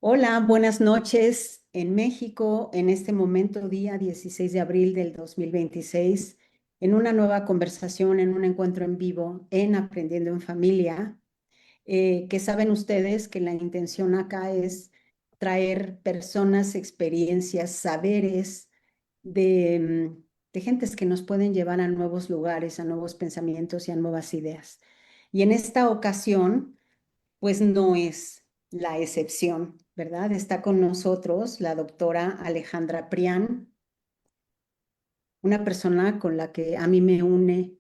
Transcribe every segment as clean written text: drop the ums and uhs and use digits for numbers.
Hola, buenas noches. En México, en este momento, día 16 de abril del 2026, en una nueva conversación, en un encuentro en vivo en Aprendiendo en Familia, que saben ustedes que la intención acá es traer personas, experiencias, saberes de gentes que nos pueden llevar a nuevos lugares, a nuevos pensamientos y a nuevas ideas. Y en esta ocasión, pues no es la excepción, ¿verdad? Está con nosotros la doctora Alejandra Prián, una persona con la que a mí me une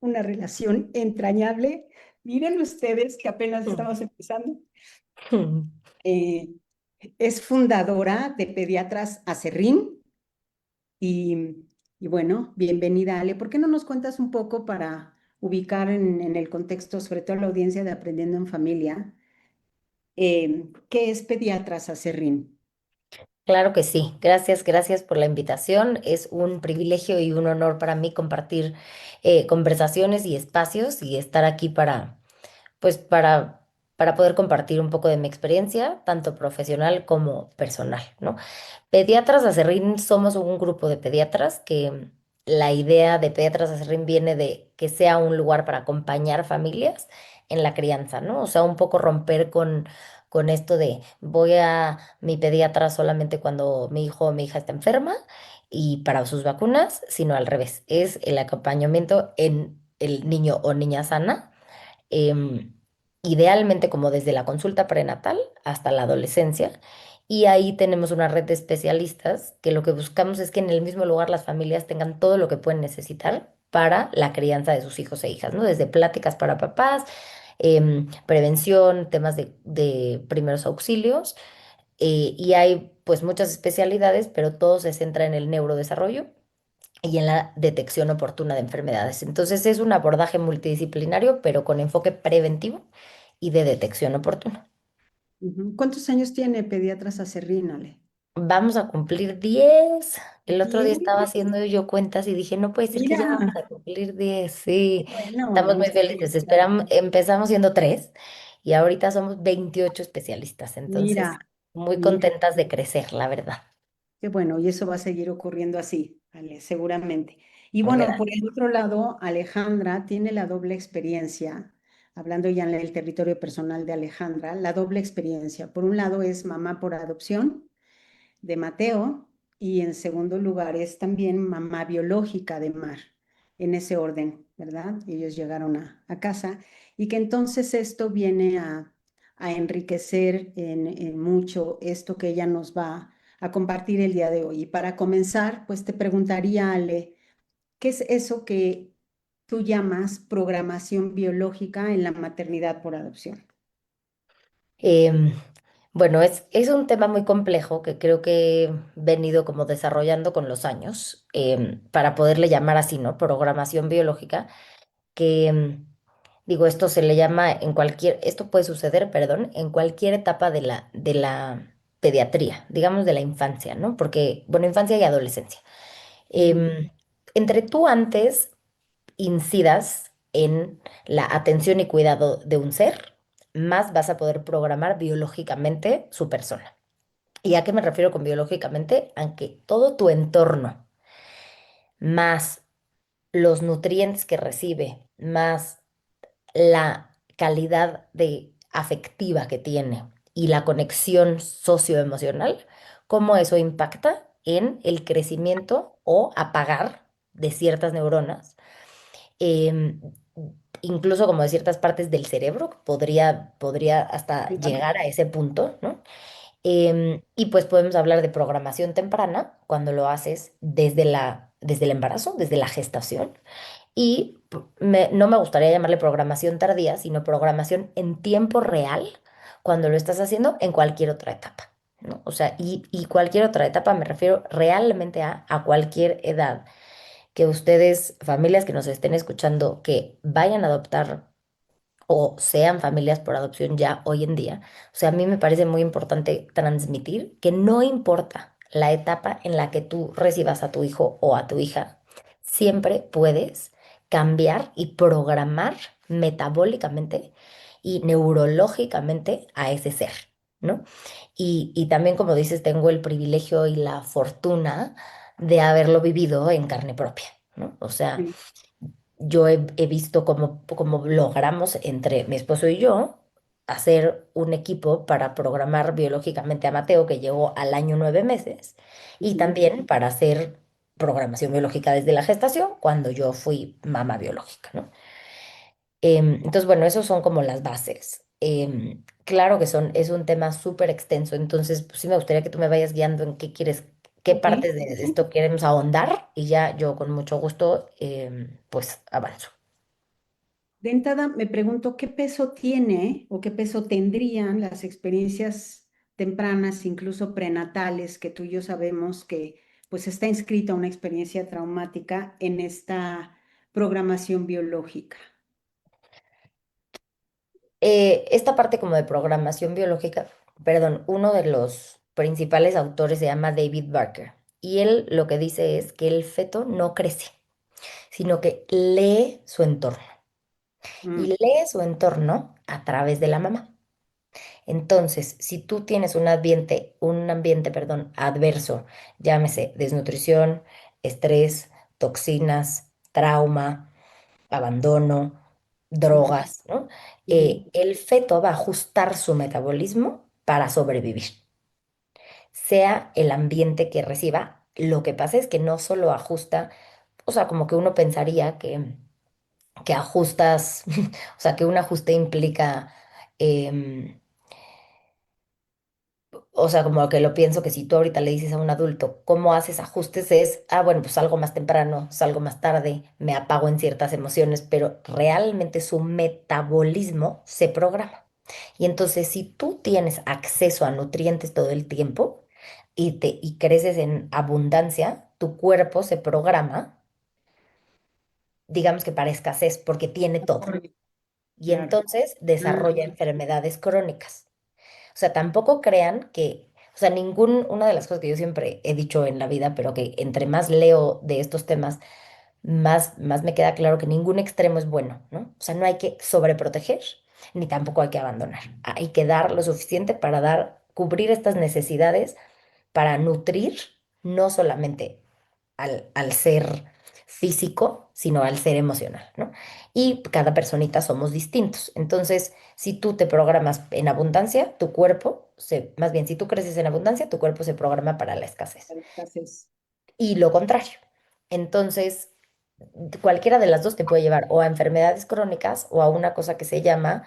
una relación entrañable. Miren ustedes que apenas estamos empezando. Eh, es fundadora de Pediatras Acerrín y bueno, bienvenida Ale. ¿Por qué no nos cuentas un poco para ubicar en el contexto, sobre todo la audiencia de Aprendiendo en Familia? ¿Qué es Pediatras Acerrín? Claro que sí. Gracias por la invitación. Es un privilegio y un honor para mí compartir conversaciones y espacios y estar aquí pues, para poder compartir un poco de mi experiencia, tanto profesional como personal, ¿no? Pediatras Acerrín somos un grupo de pediatras que la idea de Pediatras Acerrín viene de que sea un lugar para acompañar familias en la crianza, ¿no? O sea, un poco romper con esto de voy a mi pediatra solamente cuando mi hijo o mi hija está enferma y para sus vacunas, sino al revés, es el acompañamiento en el niño o niña sana, em, idealmente como desde la consulta prenatal hasta la adolescencia. Y ahí tenemos una red de especialistas que lo que buscamos es que en el mismo lugar las familias tengan todo lo que pueden necesitar para la crianza de sus hijos e hijas, ¿no? Desde pláticas para papás, prevención, temas de primeros auxilios. Y hay pues muchas especialidades, pero todo se centra en el neurodesarrollo y en la detección oportuna de enfermedades. Entonces es un abordaje multidisciplinario, pero con enfoque preventivo y de detección oportuna. Ujú. ¿Cuántos años tiene Pediatras Acerrín, Ale? Vamos a cumplir 10. El otro día Bien, estaba haciendo yo cuentas y dije, no puede ser que ya mira, vamos a cumplir 10. Sí, bueno, estamos muy muchas felices. felicidades. Empezamos siendo 3 y ahorita somos 28 especialistas. Entonces, Mira, muy mira, contentas de crecer, la verdad. qué bueno, y eso va a seguir ocurriendo así, Ale, seguramente. Y bueno, por Gracias. el otro lado, Alejandra tiene la doble experiencia, hablando ya en el territorio personal de Alejandra, la doble experiencia. Por un lado es mamá por adopción de Mateo y en segundo lugar es también mamá biológica de Mar, en ese orden, ¿verdad? Ellos llegaron a casa y que entonces esto viene a enriquecer en mucho esto que ella nos va a compartir el día de hoy. Y para comenzar, pues te preguntaría, Ale, ¿qué es eso que tú llamas programación biológica en la maternidad por adopción? Em, bueno, es un tema muy complejo que creo que he venido como desarrollando con los años, para poderle llamar así, ¿no? Programación biológica, que digo, esto se le llama esto puede suceder, perdón, en cualquier etapa de la pediatría, digamos de la infancia, ¿no? Porque, bueno, infancia y adolescencia. Ujú. Em, Entre tú antes incidas en la atención y cuidado de un ser, más vas a poder programar biológicamente su persona. ¿Y a qué me refiero con biológicamente? A que todo tu entorno, más los nutrientes que recibe, más la calidad de afectiva que tiene y la conexión socioemocional, cómo eso impacta en el crecimiento o apagar de ciertas neuronas, em, incluso como de ciertas partes del cerebro, podría hasta Claro. llegar a ese punto, ¿no? Y pues podemos hablar de programación temprana cuando lo haces desde el embarazo, desde la gestación. Y no me gustaría llamarle programación tardía, sino programación en tiempo real cuando lo estás haciendo en cualquier otra etapa, ¿no? O sea, y cualquier otra etapa me refiero realmente a cualquier edad que ustedes, familias que nos estén escuchando, que vayan a adoptar o sean familias por adopción ya hoy en día. O sea, a mí me parece muy importante transmitir que no importa la etapa en la que tú recibas a tu hijo o a tu hija, siempre puedes cambiar y programar metabólicamente y neurológicamente a ese ser, ¿no? Y también, como dices, tengo el privilegio y la fortuna de haberlo vivido en carne propia, ¿no? O sea, Sí. yo he visto cómo logramos entre mi esposo y yo hacer un equipo para programar biológicamente a Mateo, que llegó al año 9 meses, y Ujú. también para hacer programación biológica desde la gestación, cuando yo fui mamá biológica, ¿no? Entonces, bueno, esos son como las bases. Claro que es un tema súper extenso, entonces pues, sí me gustaría que tú me vayas guiando en qué quieres, qué Ok, partes de sí. esto queremos ahondar y ya yo con mucho gusto pues avanzo. De entrada me pregunto qué peso tiene o qué peso tendrían las experiencias tempranas, incluso prenatales, que tú y yo sabemos que pues está inscrita una experiencia traumática en esta programación biológica. Esta parte como de programación biológica, perdón, uno de los principales autores se llama David Barker y él lo que dice es que el feto no crece, sino que lee su entorno y Mm, lee su entorno a través de la mamá. Entonces, si tú tienes perdón, adverso, llámese desnutrición, estrés, toxinas, trauma, abandono, ujú, drogas, ¿no? ujú. El feto va a ajustar su metabolismo para sobrevivir, sea el ambiente que reciba. Lo que pasa es que no solo ajusta, o sea, como que uno pensaría que ajustas, o sea, que un ajuste implica... em, O sea, como que lo pienso que si tú ahorita le dices a un adulto cómo haces ajustes es, bueno, pues salgo más temprano, salgo más tarde, me apago en ciertas emociones, pero realmente su metabolismo se programa. Y entonces, si tú tienes acceso a nutrientes todo el tiempo y creces en abundancia, tu cuerpo se programa, digamos que para escasez, porque tiene todo. Órale. Y Claro. entonces Ah, desarrolla enfermedades crónicas. O sea, tampoco crean o sea, una de las cosas que yo siempre he dicho en la vida, pero que entre más leo de estos temas, más me queda claro que ningún extremo es bueno, ¿no? O sea, no hay que sobreproteger, ni tampoco hay que abandonar. Hay que dar lo suficiente para cubrir estas necesidades, para nutrir no solamente al ser físico, sino al ser emocional, ¿no? Y cada personita somos distintos. Entonces, si tú te programas en abundancia, más bien, si tú creces en abundancia, tu cuerpo se programa para la escasez. escasez. Y lo contrario. Entonces, cualquiera de las dos te puede llevar o a enfermedades crónicas o a una cosa que se llama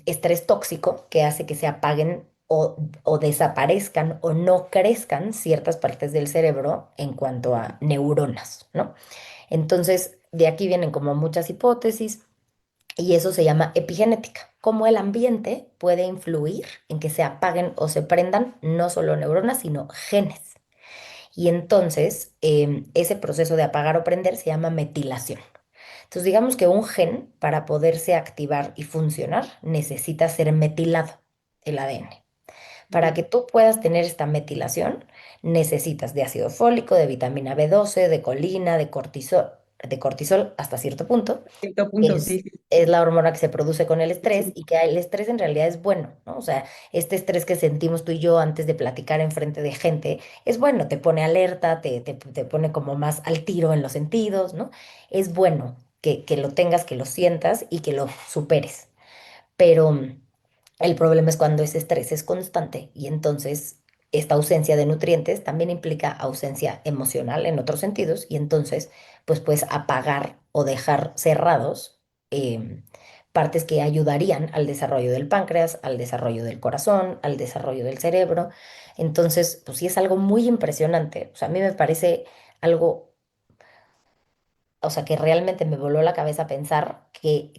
estrés tóxico, que hace que se apaguen o desaparezcan o no crezcan ciertas partes del cerebro en cuanto a neuronas, ¿no? Entonces, de aquí vienen como muchas hipótesis y eso se llama epigenética, cómo el ambiente puede influir en que se apaguen o se prendan no solo neuronas, sino genes. Y entonces, ese proceso de apagar o prender se llama metilación. Entonces, digamos que un gen, para poderse activar y funcionar, necesita ser metilado, el ADN. Para Ujú. que tú puedas tener esta metilación, necesitas de ácido fólico, de vitamina B12, de colina, de cortisol hasta cierto punto, Cierto que punto, sí, sí, es la hormona que se produce con el estrés sí. y que el estrés en realidad es bueno, ¿no? O sea, este estrés que sentimos tú y yo antes de platicar en frente de gente es bueno, te pone alerta, te pone como más al tiro en los sentidos, ¿no? Es bueno que lo tengas, que lo sientas y que lo superes. Pero el problema es cuando ese estrés es constante y entonces esta ausencia de nutrientes también implica ausencia emocional en otros sentidos y entonces pues puedes apagar o dejar cerrados em, partes que ayudarían al desarrollo del páncreas, al desarrollo del corazón, al desarrollo del cerebro. Entonces, pues sí es algo muy impresionante. O sea, a mí me parece algo, o sea, que realmente me voló la cabeza pensar que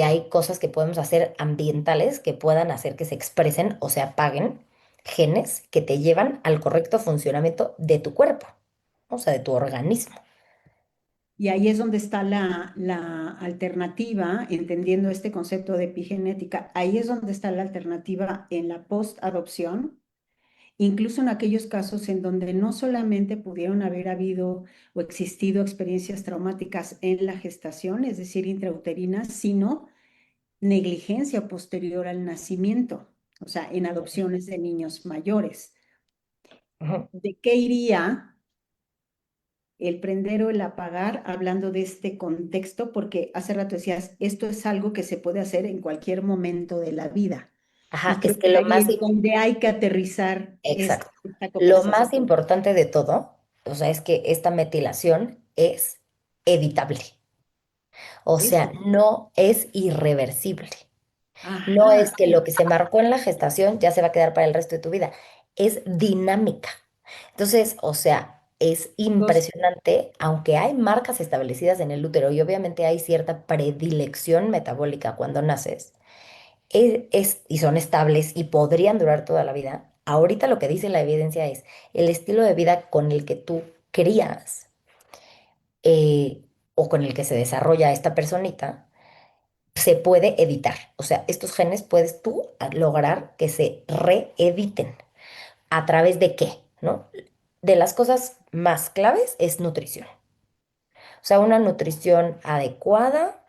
hay cosas que podemos hacer ambientales que puedan hacer que se expresen o se apaguen genes que te llevan al correcto funcionamiento de tu cuerpo, o sea, de tu organismo. Y ahí es donde está la alternativa, entendiendo este concepto de epigenética, ahí es donde está la alternativa en la post-adopción, incluso en aquellos casos en donde no solamente pudieron haber habido o existido experiencias traumáticas en la gestación, es decir, intrauterinas, sino negligencia posterior al nacimiento, o sea, en adopciones de niños mayores. Ujú. ¿De qué iría el prender o el apagar hablando de este contexto? Porque hace rato decías, esto es algo que se puede hacer en cualquier momento de la vida. Y Ajá, es creo que que lo ahí más, es donde hay que aterrizar exacto, esta lo conversación. más importante de todo, o sea, es que esta metilación es evitable, o sea, Eso. no es irreversible. No Ajá, es que lo que se marcó en la gestación ya se va a quedar para el resto de tu vida, es dinámica. Entonces, o sea, es dos, impresionante, aunque hay marcas establecidas en el útero y obviamente hay cierta predilección metabólica cuando naces, y son estables y podrían durar toda la vida. Ahorita lo que dice la evidencia es el estilo de vida con el que tú crías o con el que se desarrolla esta personita se puede editar. O sea, estos genes puedes tú lograr que se reediten. ¿A través de qué? ¿No? De las cosas más claves es nutrición. O sea, una nutrición adecuada,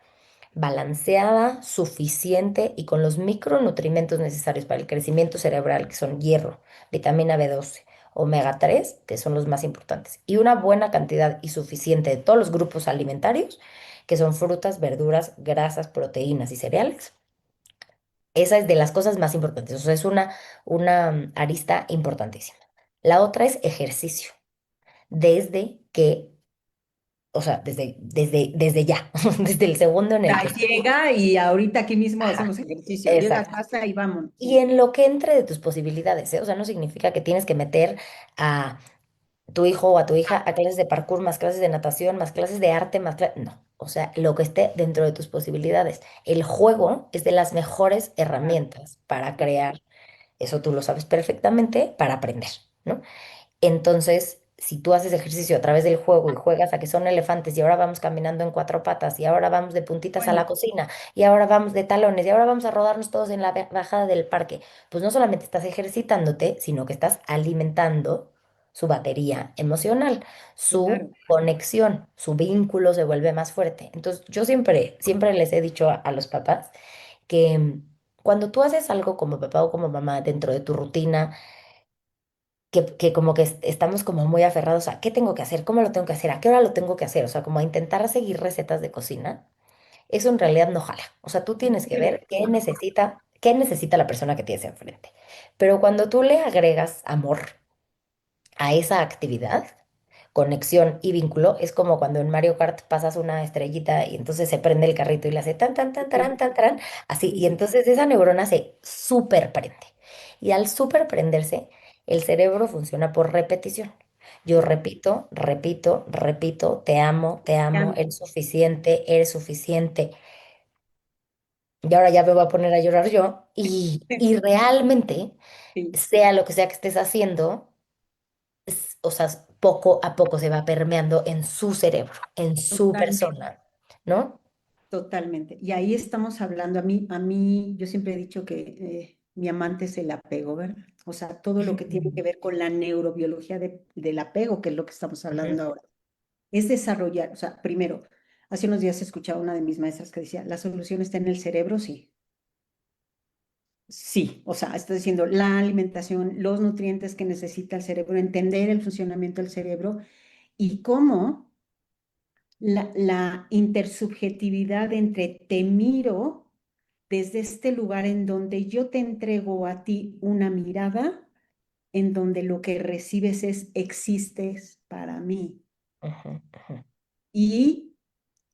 balanceada, suficiente y con los micronutrientes necesarios para el crecimiento cerebral, que son hierro, vitamina B12, omega 3, que son los más importantes, y una buena cantidad y suficiente de todos los grupos alimentarios, que son frutas, verduras, grasas, proteínas y cereales. Esa es de las cosas más importantes, o sea, es una arista importantísima. La otra es ejercicio, desde que, o sea, desde ya, desde el segundo en el ya que... llega y ahorita aquí mismo Ajá, hacemos ejercicio. Llega a exacto. casa y vamos. Y en lo que entre de tus posibilidades, ¿eh? O sea, no significa que tienes que meter a tu hijo o a tu hija a clases de parkour, más clases de natación, más clases de arte, No, o sea, lo que esté dentro de tus posibilidades. El juego es de las mejores Claro, herramientas para crear, eso tú lo sabes perfectamente, para aprender, ¿no? Entonces, si tú haces ejercicio a través del juego y juegas a que son elefantes y ahora vamos caminando en cuatro patas y ahora vamos de puntitas a la bueno, cocina y ahora vamos de talones y ahora vamos a rodarnos todos en la bajada del parque, pues no solamente estás ejercitándote, sino que estás alimentando su batería emocional, su claro. conexión, su vínculo se vuelve más fuerte. Entonces, yo siempre les he dicho a los papás que cuando tú haces algo como papá o como mamá dentro de tu rutina, que como que estamos como muy aferrados a qué tengo que hacer, cómo lo tengo que hacer, a qué hora lo tengo que hacer, o sea, como a intentar seguir recetas de cocina, eso en realidad no jala. O sea, tú tienes que ver qué necesita la persona que tienes enfrente. Pero cuando tú le agregas amor a esa actividad, conexión y vínculo, es como cuando en Mario Kart pasas una estrellita y entonces se prende el carrito y le hace tan, tan, tan, Sí, tan, tan, así, sí, y sí. entonces esa neurona se súper prende. Y al súper prenderse, el cerebro funciona por repetición. Yo Claro. repito, repito, repito, te amo, Ya, eres suficiente. Y ahora ya me voy a poner a llorar yo. Y realmente, sí, sea lo que sea que estés haciendo, o sea, poco a poco se va permeando en su cerebro, en su totalmente, persona, ¿no? totalmente. Y ahí estamos hablando, yo siempre he dicho que mi amante es el apego, ¿verdad? O sea, todo lo que tiene que ver con la neurobiología del apego, que es lo que estamos Ujú, hablando ahora, es desarrollar, o sea, primero, hace unos días escuchaba una de mis maestras que decía, la solución está en el cerebro, sí. Sí, o sea, está diciendo la alimentación, los nutrientes que necesita el cerebro, entender el funcionamiento del cerebro y cómo la intersubjetividad entre te miro desde este lugar en donde yo te entrego a ti una mirada, en donde lo que recibes es existes para mí. ujú, ujú. Y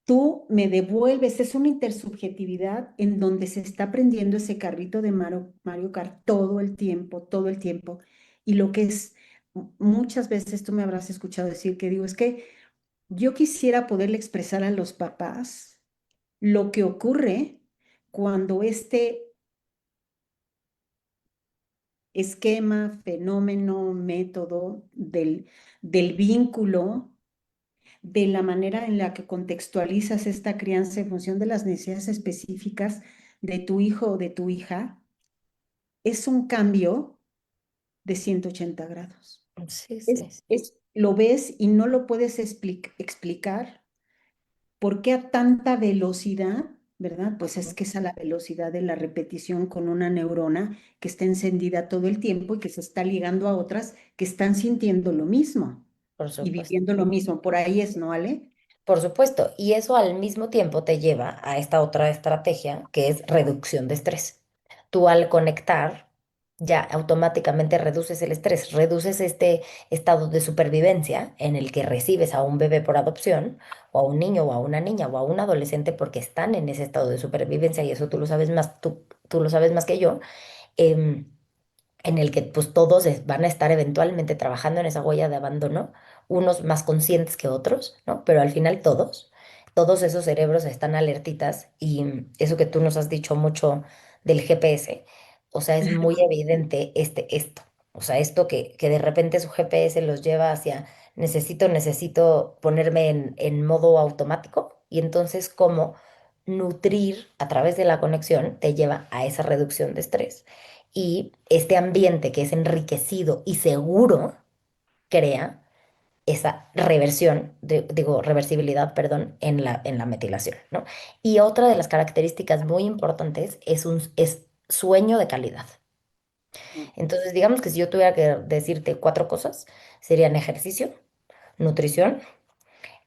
tú me devuelves, es una intersubjetividad en donde se está aprendiendo ese carrito de Mario Kart todo el tiempo. Y lo que es, muchas veces tú me habrás escuchado decir que digo, es que yo quisiera poderle expresar a los papás lo que ocurre cuando este esquema, fenómeno, método del vínculo, de la manera en la que contextualizas esta crianza en función de las necesidades específicas de tu hijo o de tu hija, es un cambio de 180 grados. Sí, sí, sí. Lo ves y no lo puedes explicar por qué a tanta velocidad ¿verdad? Pues es que es a la velocidad de la repetición con una neurona que está encendida todo el tiempo y que se está ligando a otras que están sintiendo lo mismo Por y supuesto. viviendo lo mismo. Por ahí es, ¿no, Ale? Por supuesto, y eso al mismo tiempo te lleva a esta otra estrategia que es reducción de estrés. Tú al conectar ya automáticamente reduces el estrés, reduces este estado de supervivencia en el que recibes a un bebé por adopción o a un niño o a una niña o a un adolescente porque están en ese estado de supervivencia y eso tú lo sabes más, tú lo sabes más que yo. em, en el que pues todos van a estar eventualmente trabajando en esa huella de abandono, unos más conscientes que otros, ¿no? Pero al final todos esos cerebros están alertitas y eso que tú nos has dicho mucho del GPS, o sea, es muy evidente esto, o sea, esto que de repente su GPS los lleva hacia necesito ponerme en modo automático y entonces cómo nutrir a través de la conexión te lleva a esa reducción de estrés y este ambiente que es enriquecido y seguro crea esa reversión, digo, reversibilidad, perdón, en la metilación, ¿no? Y otra de las características muy importantes es sueño de calidad. Entonces, digamos que si yo tuviera que decirte cuatro cosas, serían ejercicio, nutrición,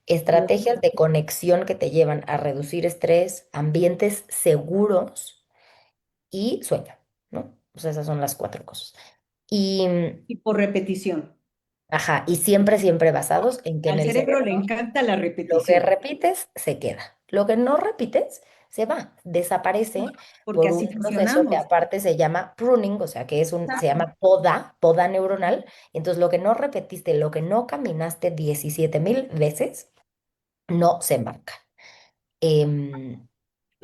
estrategias de conexión que te llevan a reducir estrés, ambientes seguros y sueño, ¿no? O sea, esas son las cuatro cosas. Y, Y por repetición. ajá, y siempre basados en que en Al el cerebro cerebro le encanta la lo que repetición, repites se queda. Lo que no repites se va, desaparece porque por así un proceso que funcionamos. aparte se llama pruning, o sea, se llama poda neuronal. Entonces, lo que no repetiste, lo que no caminaste 17,000 veces, no se marca. Em,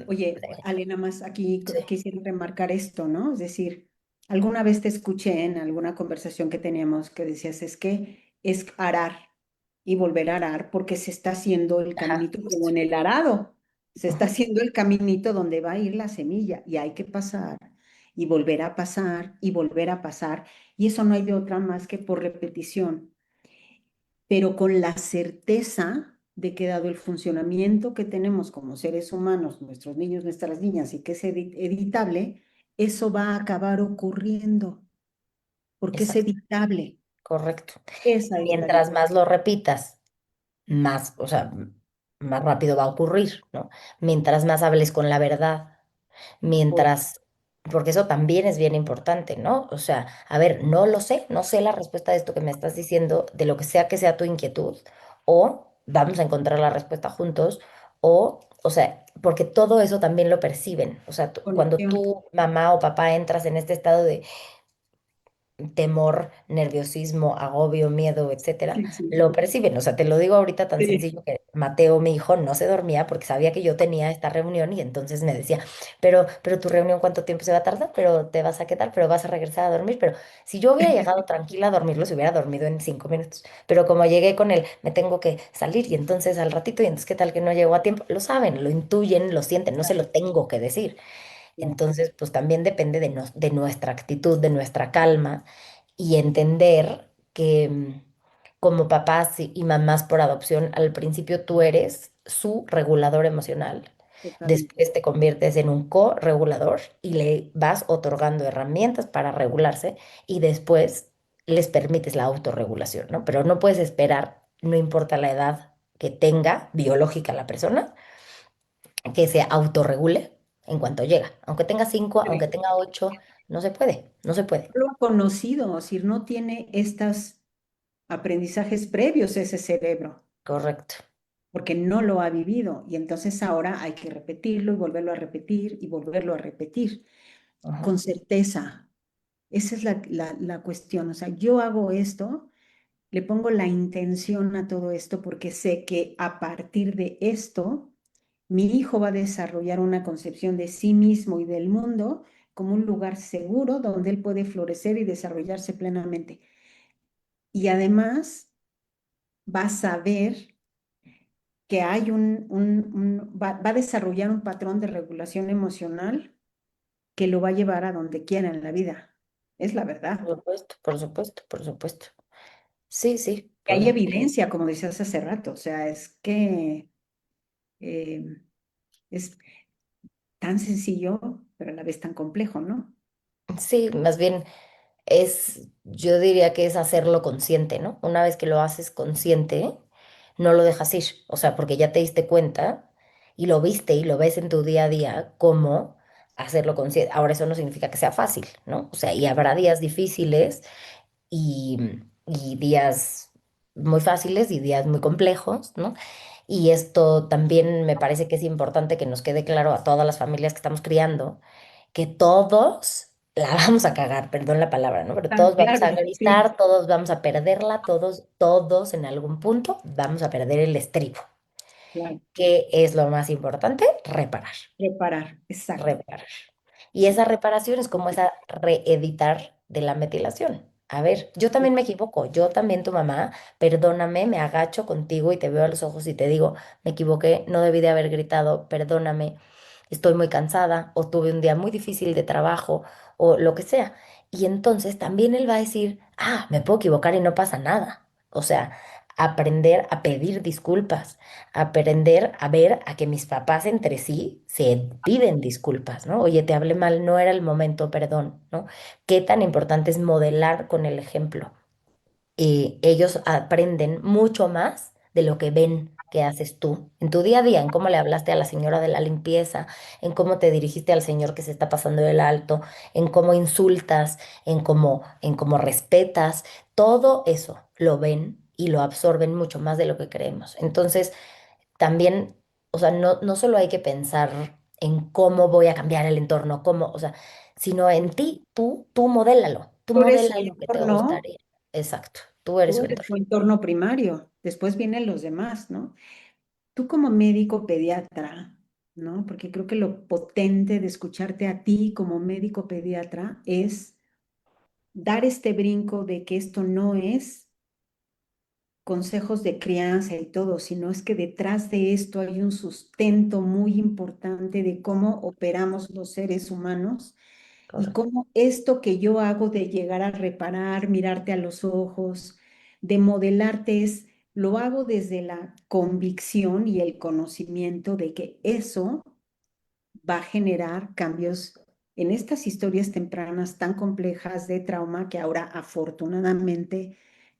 Oye, Ale, nada más aquí sí, quisiera remarcar esto, ¿no? Es decir, alguna vez te escuché en alguna conversación que teníamos que decías, es que es arar y volver a arar porque se está haciendo el ajá, caminito como justo. en el arado, se está Ujú, haciendo el caminito donde va a ir la semilla y hay que pasar y volver a pasar y volver a pasar y eso no hay de otra más que por repetición, pero con la certeza de que dado el funcionamiento que tenemos como seres humanos, nuestros niños, nuestras niñas, y que es editable, eso va a acabar ocurriendo, porque es exacto, editable. correcto. Esa es la Mientras diferencia. más lo repitas, más, o sea, más rápido va a ocurrir, ¿no? Mientras más hables con la verdad, Por- mientras, porque eso también es bien importante, ¿no? O sea, a ver, no lo sé, no sé la respuesta de esto que me estás diciendo, de lo que sea tu inquietud, o vamos a encontrar la respuesta juntos, o sea, porque todo eso también lo perciben. O sea, cuando Conexión. tú, mamá o papá, entras en este estado de temor, nerviosismo, agobio, miedo, etcétera, Sí, sí. lo perciben. O sea, te lo digo ahorita tan Sí. sencillo que Mateo, mi hijo, no se dormía porque sabía que yo tenía esta reunión y entonces me decía, pero tu reunión, ¿cuánto tiempo se va a tardar? Pero te vas a quedar, pero vas a regresar a dormir. Pero si yo hubiera llegado tranquila a dormirlo, se hubiera dormido en 5 minutos. Pero como llegué con él, me tengo que salir y entonces al ratito, y entonces, ¿qué tal que no llego a tiempo? Lo saben, lo intuyen, lo sienten, no se lo tengo que decir. Claro. Entonces, pues también depende de nuestra actitud, de nuestra calma y entender que como papás y mamás por adopción, al principio tú eres su regulador emocional. Totalmente. Después te conviertes en un co-regulador y le vas otorgando herramientas para regularse y después les permites la autorregulación, ¿no? Pero no puedes esperar, no importa la edad que tenga biológica la persona, que se autorregule en cuanto llega. Aunque tenga 5, aunque tenga 8, no se puede, no se puede. Lo conocido, es decir, no tiene estos aprendizajes previos ese cerebro, Correcto. porque no lo ha vivido. Y entonces ahora hay que repetirlo y volverlo a repetir y volverlo a repetir con Ajá. certeza. Esa es la cuestión. O sea, yo hago esto, le pongo la intención a todo esto porque sé que a partir de esto, mi hijo va a desarrollar una concepción de sí mismo y del mundo como un lugar seguro donde él puede florecer y desarrollarse plenamente. Y además va a saber que hay va a desarrollar un patrón de regulación emocional que lo va a llevar a donde quiera en la vida. Es la Por verdad. supuesto, por supuesto, por supuesto. Sí, sí, Que hay pues evidencia, como decías hace rato, o sea, es que eh, es, tan sencillo, pero a la vez tan complejo, ¿no? Sí, más bien yo diría que es hacerlo consciente, ¿no? Una vez que lo haces consciente, no lo dejas ir, o sea, porque ya te diste cuenta y lo viste y lo ves en tu día a día, cómo hacerlo consciente. Ahora eso no significa que sea fácil, ¿no? O sea, y habrá días difíciles y, y días muy fáciles y días muy complejos, ¿no? Y esto también me parece que es importante que nos quede claro a todas las familias que estamos criando, que todos la vamos a cagar, perdón la palabra, ¿no? Pero Tan todos vamos claro, a sí, gritar, todos vamos a perderla, todos en algún punto vamos a perder el estribo. claro. ¿Qué es lo más importante? Reparar, Reparar, exacto. reparar. Y esa Sí, reparación es como esa reeditar de la metilación. A ver, yo también me equivoco, yo también tu mamá, perdóname, me agacho contigo y te veo a los ojos y te digo, me equivoqué, no debí de haber gritado, perdóname, estoy muy cansada o tuve un día muy difícil de trabajo o lo que sea. Y entonces también él va a decir, ah, me puedo equivocar y no pasa nada. O sea, aprender a pedir disculpas, aprender a ver a que mis papás entre sí se piden disculpas, ¿no? Oye, te hablé mal, no era el momento, perdón, ¿no? Qué tan importante es modelar con el ejemplo. Ellos aprenden mucho más de lo que ven que haces tú en tu día a día, en cómo le hablaste a la señora de la limpieza, en cómo te dirigiste al señor que se está pasando del alto, en cómo insultas, en cómo respetas, todo eso lo ven y lo absorben mucho más de lo que creemos. Entonces, también, o sea, no solo hay que pensar en cómo voy a cambiar el entorno, cómo, o sea, sino en ti, tú tú eres su modélalo lo que te entorno, gustaría. Exacto, tú eres tú su eres entorno. tu entorno primario, después vienen los demás, ¿no? Tú como médico pediatra, ¿no? Porque creo que lo potente de escucharte a ti como médico pediatra es dar este brinco de que esto no es consejos de crianza y todo, sino es que detrás de esto hay un sustento muy importante de cómo operamos los seres humanos y Correcto, cómo esto que yo hago de llegar a reparar, mirarte a los ojos, de modelarte es, lo hago desde la convicción y el conocimiento de que eso va a generar cambios en estas historias tempranas tan complejas de trauma que ahora afortunadamente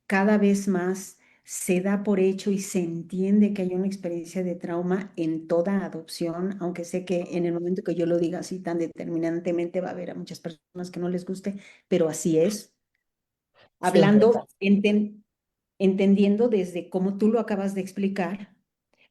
cada vez más se da por hecho y se entiende que hay una experiencia de trauma en toda adopción, aunque sé que en el momento que yo lo diga así tan determinantemente va a haber a muchas personas que no les guste, pero así es. siempre Hablando, pasa. entendiendo desde cómo tú lo acabas de explicar,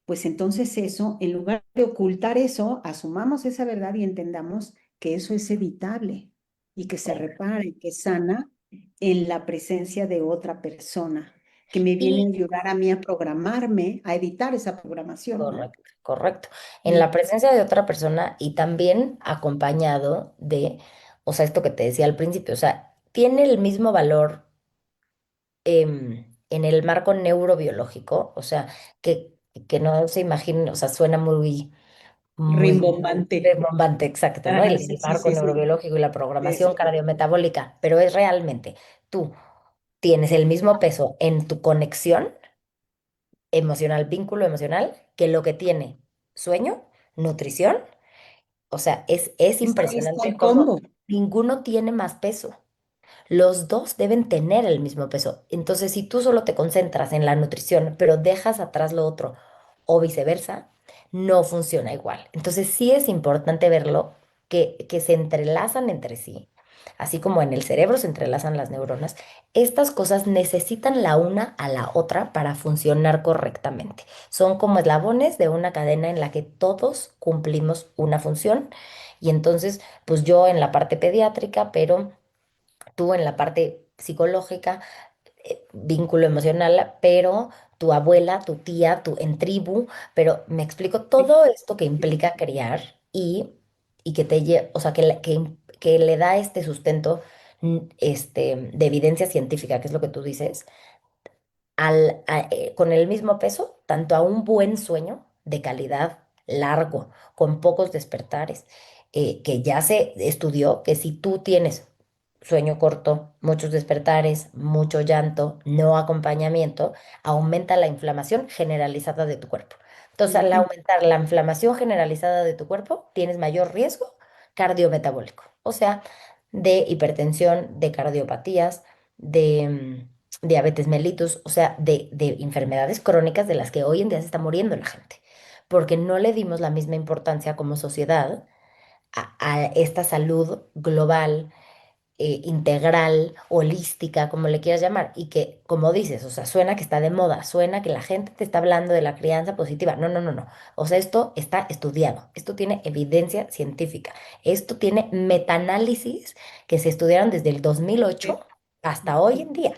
pues entonces eso, en lugar de ocultar eso, asumamos esa verdad y entendamos que eso es evitable y que se repara y que sana en la presencia de otra persona, que me viene a Y ayudar a mí a programarme, a evitar esa programación, ¿no? correcto, correcto. En la Mm. presencia de otra persona y también acompañado de, o sea, esto que te decía al principio, o sea, tiene el mismo valor en el marco neurobiológico, o sea, que no se imaginen, o sea, suena muy Rimbombante. rimbombante, exacto, ¿no? Ajá, El sí, sí, marco sí, sí. neurobiológico y la Sí, programación sí, sí. cardiometabólica, pero es realmente tú tienes el mismo peso en tu conexión emocional, vínculo emocional, que lo que tiene sueño, nutrición, o sea, es Ahí está impresionante el cómo combo. ninguno tiene más peso. Los dos deben tener el mismo peso. Entonces, si tú solo te concentras en la nutrición, pero dejas atrás lo otro, o viceversa, no funciona igual. Entonces, sí es importante verlo, que se entrelazan entre sí, así como en el cerebro se entrelazan las neuronas. Estas cosas necesitan la una a la otra para funcionar correctamente. Son como eslabones de una cadena en la que todos cumplimos una función. Y entonces, pues yo en la parte pediátrica, pero tú en la parte psicológica, vínculo emocional, pero tu abuela, tu tía, tu en tribu, pero me explico Sí, todo esto que sí, implica criar y que o sea, que le da este sustento de evidencia científica, que es lo que tú dices, con el mismo peso, tanto a un buen sueño de calidad largo, con pocos despertares, que ya se estudió que si tú tienes sueño corto, muchos despertares, mucho llanto, no acompañamiento, aumenta la inflamación generalizada de tu cuerpo. Entonces, al Ujú. aumentar la inflamación generalizada de tu cuerpo, tienes mayor riesgo cardiometabólico, o sea, de hipertensión, de cardiopatías, de diabetes mellitus, o sea, de enfermedades crónicas de las que hoy en día se está muriendo la gente, porque no le dimos la misma importancia como sociedad a esta salud global, integral, holística, como le quieras llamar, y que, como dices, o sea, suena que está de moda, suena que la gente te está hablando de la crianza positiva. No, no, no, no. O sea, esto está estudiado, esto tiene evidencia científica, esto tiene metaanálisis que se estudiaron desde el 2008 Sí. hasta hoy Ujú. en día,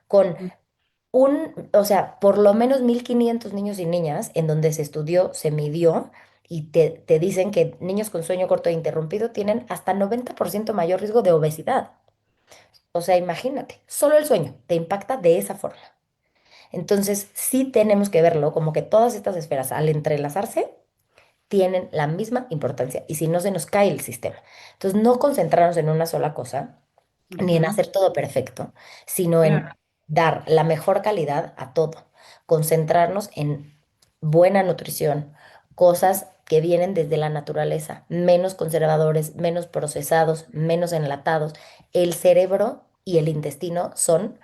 con o sea, por lo menos 1.500 niños y niñas en donde se estudió, se midió y te dicen que niños con sueño corto e interrumpido tienen hasta 90% mayor riesgo de obesidad. O sea, imagínate, solo el sueño te impacta de esa forma. Entonces, sí tenemos que verlo como que todas estas esferas al entrelazarse tienen la misma importancia y si no se nos cae el sistema. Entonces, no concentrarnos en una sola cosa ni en Ujú. hacer todo perfecto, sino en Claro. dar la mejor calidad a todo. Concentrarnos en buena nutrición, cosas que vienen desde la naturaleza, menos conservadores, menos procesados, menos enlatados. El cerebro y el intestino son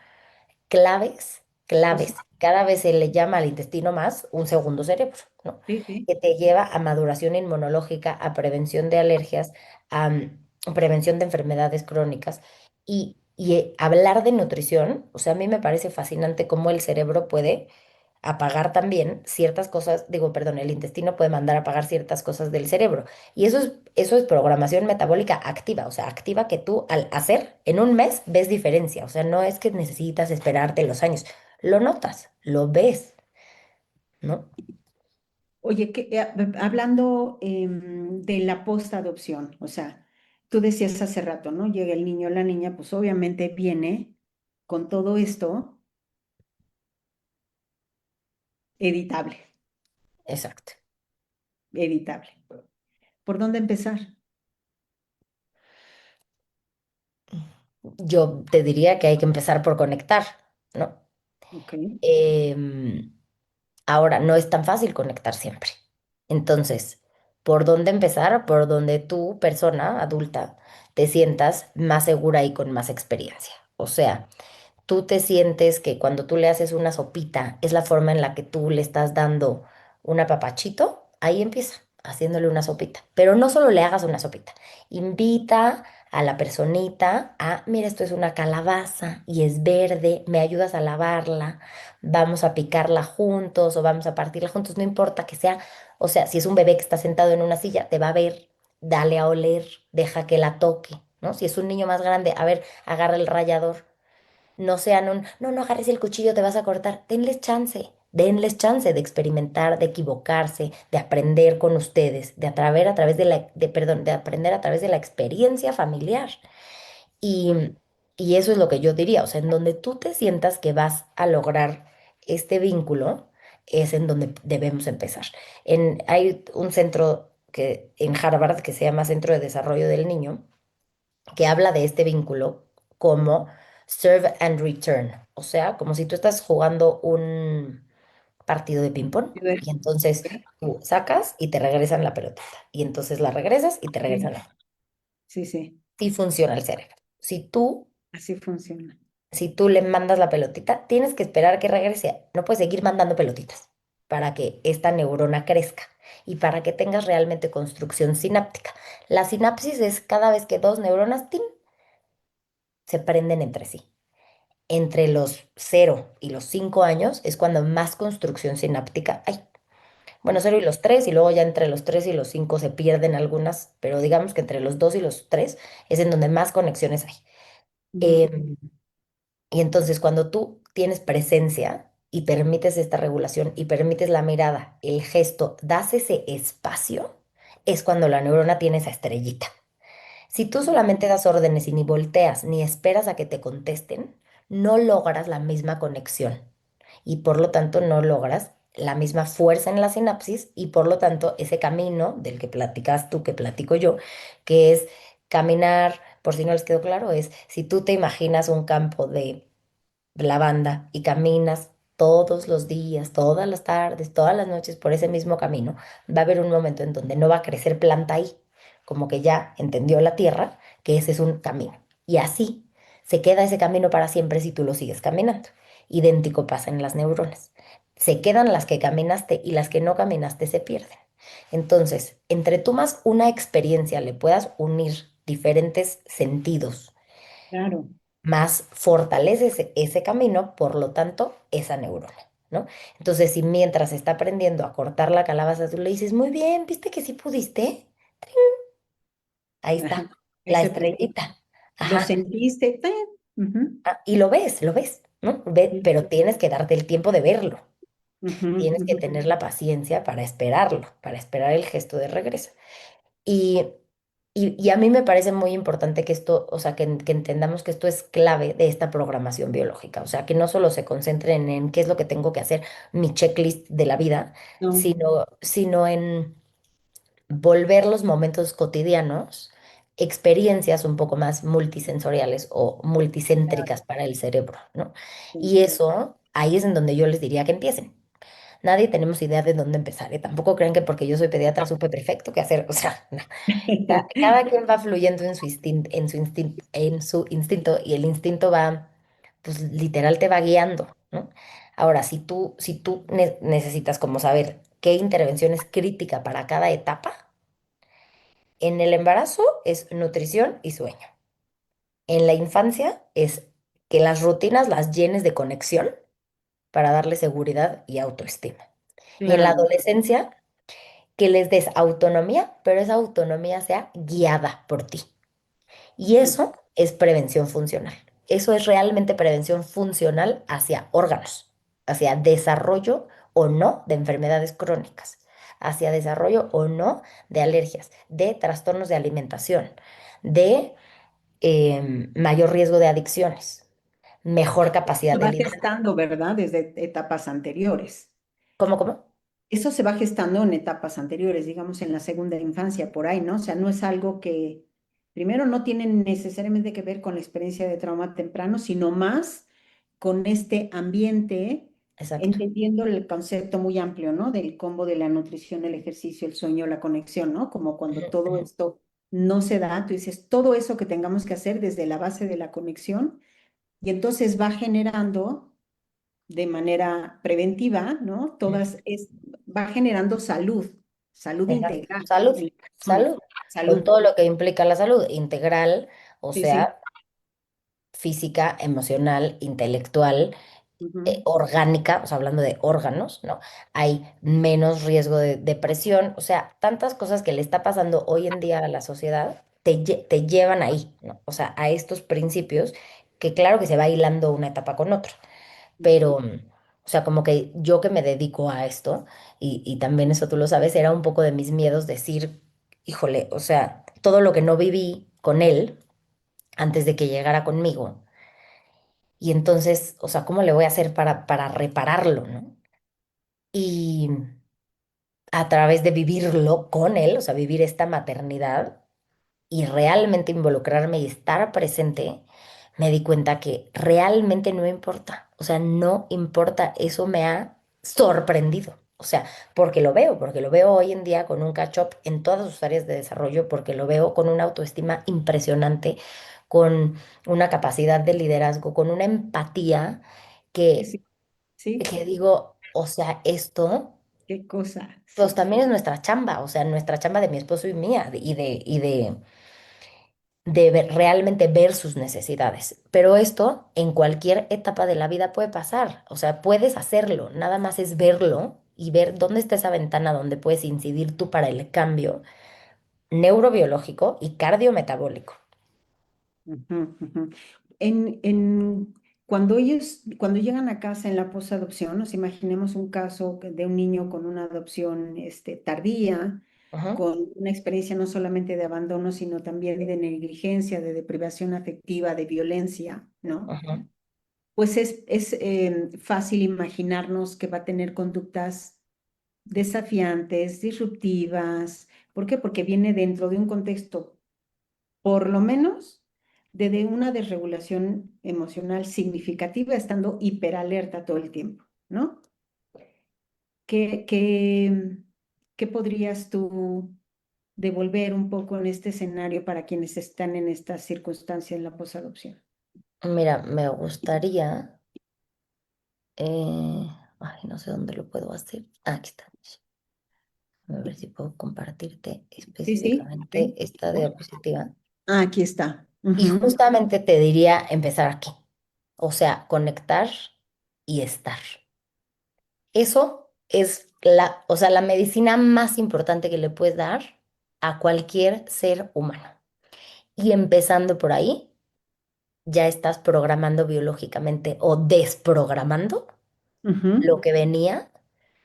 claves, Sí, sí, claves. Cada vez se le llama al intestino más un segundo cerebro, ¿no? sí, sí. Que te lleva a maduración inmunológica, a prevención de alergias, a prevención de enfermedades crónicas. Hablar de nutrición, o sea, a mí me parece fascinante cómo el cerebro puede apagar también ciertas cosas, digo, perdón, el intestino puede mandar a apagar ciertas cosas del cerebro. Y eso es programación metabólica activa, o sea, activa que tú al hacer en un mes ves diferencia, o sea, no es que necesitas esperarte los años, lo notas, lo ves, ¿no? Oye, hablando de la post-adopción, o sea, tú decías hace rato, ¿no? Llega el niño o la niña, pues obviamente viene con todo esto editable, Exacto. editable. ¿Por dónde empezar? Yo te diría que hay que empezar por conectar, ¿no? Ok. Em, Ahora, no es tan fácil conectar siempre. Entonces, ¿por dónde empezar? Por donde tú, persona adulta, te sientas más segura y con más experiencia. O sea, tú te sientes que cuando tú le haces una sopita, es la forma en la que tú le estás dando un apapachito, ahí empieza, haciéndole una sopita. Pero no solo le hagas una sopita, invita a la personita a, mira, esto es una calabaza y es verde, me ayudas a lavarla, vamos a picarla juntos o vamos a partirla juntos, no importa que sea, o sea, si es un bebé que está sentado en una silla, te va a ver, dale a oler, deja que la toque, ¿no? Si es un niño más grande, a ver, agarra el rallador, no sean no, no agarres el cuchillo, te vas a cortar. Denles chance de experimentar, de equivocarse, de aprender con ustedes, a través perdón, de aprender a través de la experiencia familiar. Y, y eso es lo que yo diría, o sea, en donde tú te sientas que vas a lograr este vínculo, es en donde debemos empezar. Hay un centro en Harvard que se llama Centro de Desarrollo del Niño, que habla de este vínculo como serve and return, o sea, como si tú estás jugando un partido de ping-pong y entonces tú sacas y te regresan la pelotita y entonces la regresas y te regresan Sí, la. sí, sí, Sí funciona el cerebro. así funciona. Si tú le mandas la pelotita, tienes que esperar que regrese. No puedes seguir mandando pelotitas para que esta neurona crezca y para que tengas realmente construcción sináptica. La sinapsis es cada vez que dos neuronas ¡tin! Se prenden entre sí. Entre los 0 y los 5 años es cuando más construcción sináptica hay. Bueno, 0 y los 3, y luego ya entre los 3 y los 5 se pierden algunas, pero digamos que entre los 2 y los 3 es en donde más conexiones hay. Ujú. Em, y entonces cuando tú tienes presencia y permites esta regulación y permites la mirada, el gesto, das ese espacio, es cuando la neurona tiene esa estrellita. Si tú solamente das órdenes y ni volteas ni esperas a que te contesten, no logras la misma conexión y por lo tanto no logras la misma fuerza en la sinapsis y por lo tanto ese camino del que platicas tú, que platico yo, que es caminar, por si no les quedó claro, es si tú te imaginas un campo de lavanda y caminas todos los días, todas las tardes, todas las noches por ese mismo camino, va a haber un momento en donde no va a crecer planta ahí, como que ya entendió la tierra que ese es un camino. Y así se queda ese camino para siempre si tú lo sigues caminando. Idéntico pasa en las neuronas. Se quedan las que caminaste y las que no caminaste se pierden. Entonces, entre tú más una experiencia le puedas unir diferentes sentidos, Claro. más fortalece ese camino, por lo tanto, esa neurona, ¿no? Entonces, si mientras está aprendiendo a cortar la calabaza, tú le dices, muy bien, ¿viste que sí pudiste? Ahí Ajá. está, la Ese punto. estrellita. ¿Lo Ajá. sentiste? Ujú, Y lo ves, ¿no? sí, Pero tienes que darte el tiempo de verlo. ujú, Tienes que ujú. tener la paciencia para esperarlo, para esperar el gesto de regreso. Y, y a mí me parece muy importante que esto, o sea, que entendamos que esto es clave de esta programación biológica. O sea, que no solo se concentren en qué es lo que tengo que hacer, mi checklist de la vida, No, sino en volver los momentos cotidianos experiencias un poco más multisensoriales o claro, multicéntricas para el cerebro, ¿no? sí. Y eso, ahí es en donde yo les diría que empiecen. Nadie tenemos idea de dónde empezar, ¿eh? Tampoco crean que porque yo soy pediatra supe perfecto qué hacer. O sea, no. Cada quien va fluyendo en su instinto, en su instinto y el instinto va, pues literal te va guiando, ¿no? Ahora, si tú necesitas como saber qué intervención es crítica para cada etapa, en el embarazo es nutrición y sueño. En la infancia es que las rutinas las llenes de conexión para darle seguridad y autoestima. Y en la Claro. adolescencia, que les des autonomía, pero esa autonomía sea guiada por ti. Y eso es prevención funcional. Eso es realmente prevención funcional hacia órganos, hacia desarrollo o no de enfermedades crónicas, hacia desarrollo o no de alergias, de trastornos de alimentación, de mayor riesgo de adicciones, mejor capacidad Se de va liderazgo. gestando, ¿verdad? Desde etapas anteriores. ¿Cómo? Eso se va gestando en etapas anteriores, digamos en la segunda infancia, por ahí, ¿no? O sea, no es algo que, primero, no tiene necesariamente que ver con la experiencia de trauma temprano, sino más con este ambiente, Exacto. entendiendo el concepto muy amplio, ¿no? Del combo de la nutrición, el ejercicio, el sueño, la conexión, ¿no? Como cuando Ujú, todo ujú. esto no se da, tú dices, todo eso que tengamos que hacer desde la base de la conexión, y entonces va generando de manera preventiva, ¿no? Va generando salud, salud Exacto. integral, ¿no? Salud, En la persona. salud, con Salud. todo lo que implica la salud integral, o Sí, sí. sea, física, emocional, intelectual, Ujú. orgánica, o sea, hablando de órganos, ¿no? Hay menos riesgo de depresión, o sea, tantas cosas que le está pasando hoy en día a la sociedad te llevan ahí, ¿no? O sea, a estos principios que claro que se va hilando una etapa con otra, pero, o sea, como que yo que me dedico a esto, y también eso tú lo sabes, era un poco de mis miedos decir, híjole, o sea, todo lo que no viví con él antes de que llegara conmigo. Y entonces, o sea, ¿cómo le voy a hacer para repararlo, ¿no? Y a través de vivirlo con él, o sea, vivir esta maternidad y realmente involucrarme y estar presente, me di cuenta que realmente no importa. O sea, no importa. Eso me ha sorprendido. O sea, porque lo veo hoy en día con un catch-up en todas sus áreas de desarrollo, porque lo veo con una autoestima impresionante, con una capacidad de liderazgo, con una empatía Sí, que, sí, sí. que digo, o sea, esto Qué cosa. pues Sí, también sí. es nuestra chamba, o sea, nuestra chamba de mi esposo y mía, y de realmente ver sus necesidades. Pero esto en cualquier etapa de la vida puede pasar, o sea, puedes hacerlo, nada más es verlo y ver dónde está esa ventana donde puedes incidir tú para el cambio neurobiológico y cardiometabólico. Ujú, ujú. Cuando llegan a casa en la posadopción, nos imaginemos un caso de un niño con una adopción tardía, Ujú, con una experiencia no solamente de abandono, sino también de negligencia, de deprivación afectiva, de violencia, ¿no? ujú. Pues es fácil imaginarnos que va a tener conductas desafiantes, disruptivas. ¿Por qué? Porque viene dentro de un contexto por lo menos de una desregulación emocional significativa, estando hiperalerta todo el tiempo. ¿no? ¿Qué, qué, qué podrías tú devolver un poco en este escenario para quienes están en esta circunstancia en la posadopción? Mira, me gustaría, eh, ay, no sé dónde lo puedo hacer. Ah, aquí está. A ver si puedo compartirte Sí, sí. específicamente Sí. esta diapositiva. Ah, aquí está. Y Ujú, justamente te diría empezar aquí. O sea, conectar y estar. Eso es la, o sea, la medicina más importante que le puedes dar a cualquier ser humano. Y empezando por ahí, ya estás programando biológicamente o desprogramando ujú, lo que venía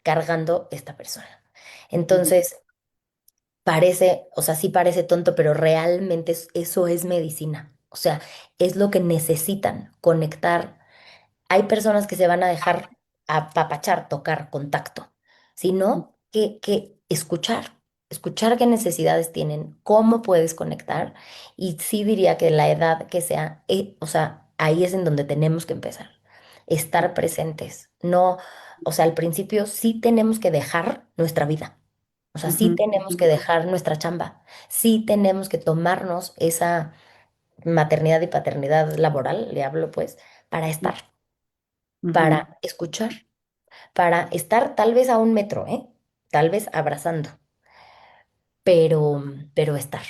cargando esta persona. ujú, Entonces, parece, o sea, sí parece tonto, pero realmente eso es medicina. O sea, es lo que necesitan, conectar. Hay personas que se van a dejar apapachar, tocar, contacto, sino que escuchar qué necesidades tienen, cómo puedes conectar. Y sí diría que la edad que sea, o sea, ahí es en donde tenemos que empezar. Estar presentes. No, o sea, al principio sí tenemos que dejar nuestra vida. O sea, sí ujú, tenemos que dejar nuestra chamba, sí tenemos que tomarnos esa maternidad y paternidad laboral, le hablo pues, para estar, ujú, para escuchar, para estar tal vez a un metro, ¿eh? Tal vez abrazando, pero estar.